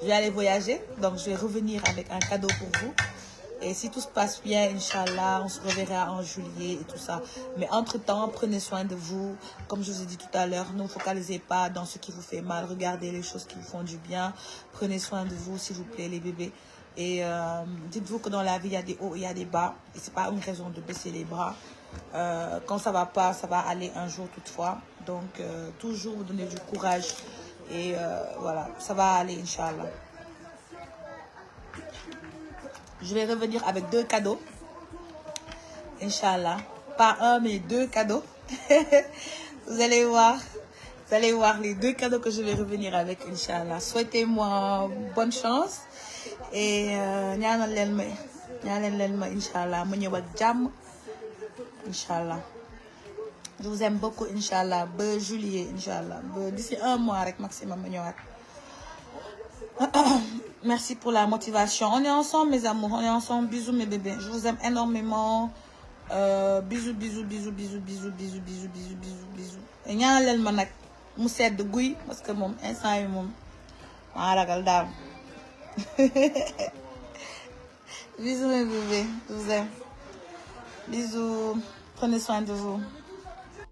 je vais aller voyager, donc je vais revenir avec un cadeau pour vous. Et si tout se passe bien, Inch'Allah, on se reverra en juillet et tout ça. Mais entre-temps, prenez soin de vous. Comme je vous ai dit tout à l'heure, ne vous focalisez pas dans ce qui vous fait mal. Regardez les choses qui vous font du bien. Prenez soin de vous, s'il vous plaît, les bébés. Et dites-vous que dans la vie, il y a des hauts, il y a des bas. Et ce n'est pas une raison de baisser les bras. Quand ça ne va pas, ça va aller un jour toutefois. Donc, toujours vous donner du courage. Et voilà, ça va aller, Inch'Allah. Je vais revenir avec 2 cadeaux. Inch'Allah. Pas un, mais 2 cadeaux. Vous allez voir les 2 cadeaux que je vais revenir avec, Inch'Allah. Souhaitez-moi bonne chance. Et ñaanal leen ma Inch'Allah. Ma ñëw ak jàmm. Inch'Allah. Je vous aime beaucoup, Inch'Allah. Ba juillet, Inch'Allah. D'ici 1 mois rek maximum ma ñëwaat. Merci pour la motivation. On est ensemble, mes amours. On est ensemble. Bisous, mes bébés. Je vous aime énormément. Bisous. Et ñaanal ma nag mu sedd guy parce que moom instant yi moom maa ragal daal. Bisous, mes bébés. Je vous aime. Bisous. Prenez soin de vous.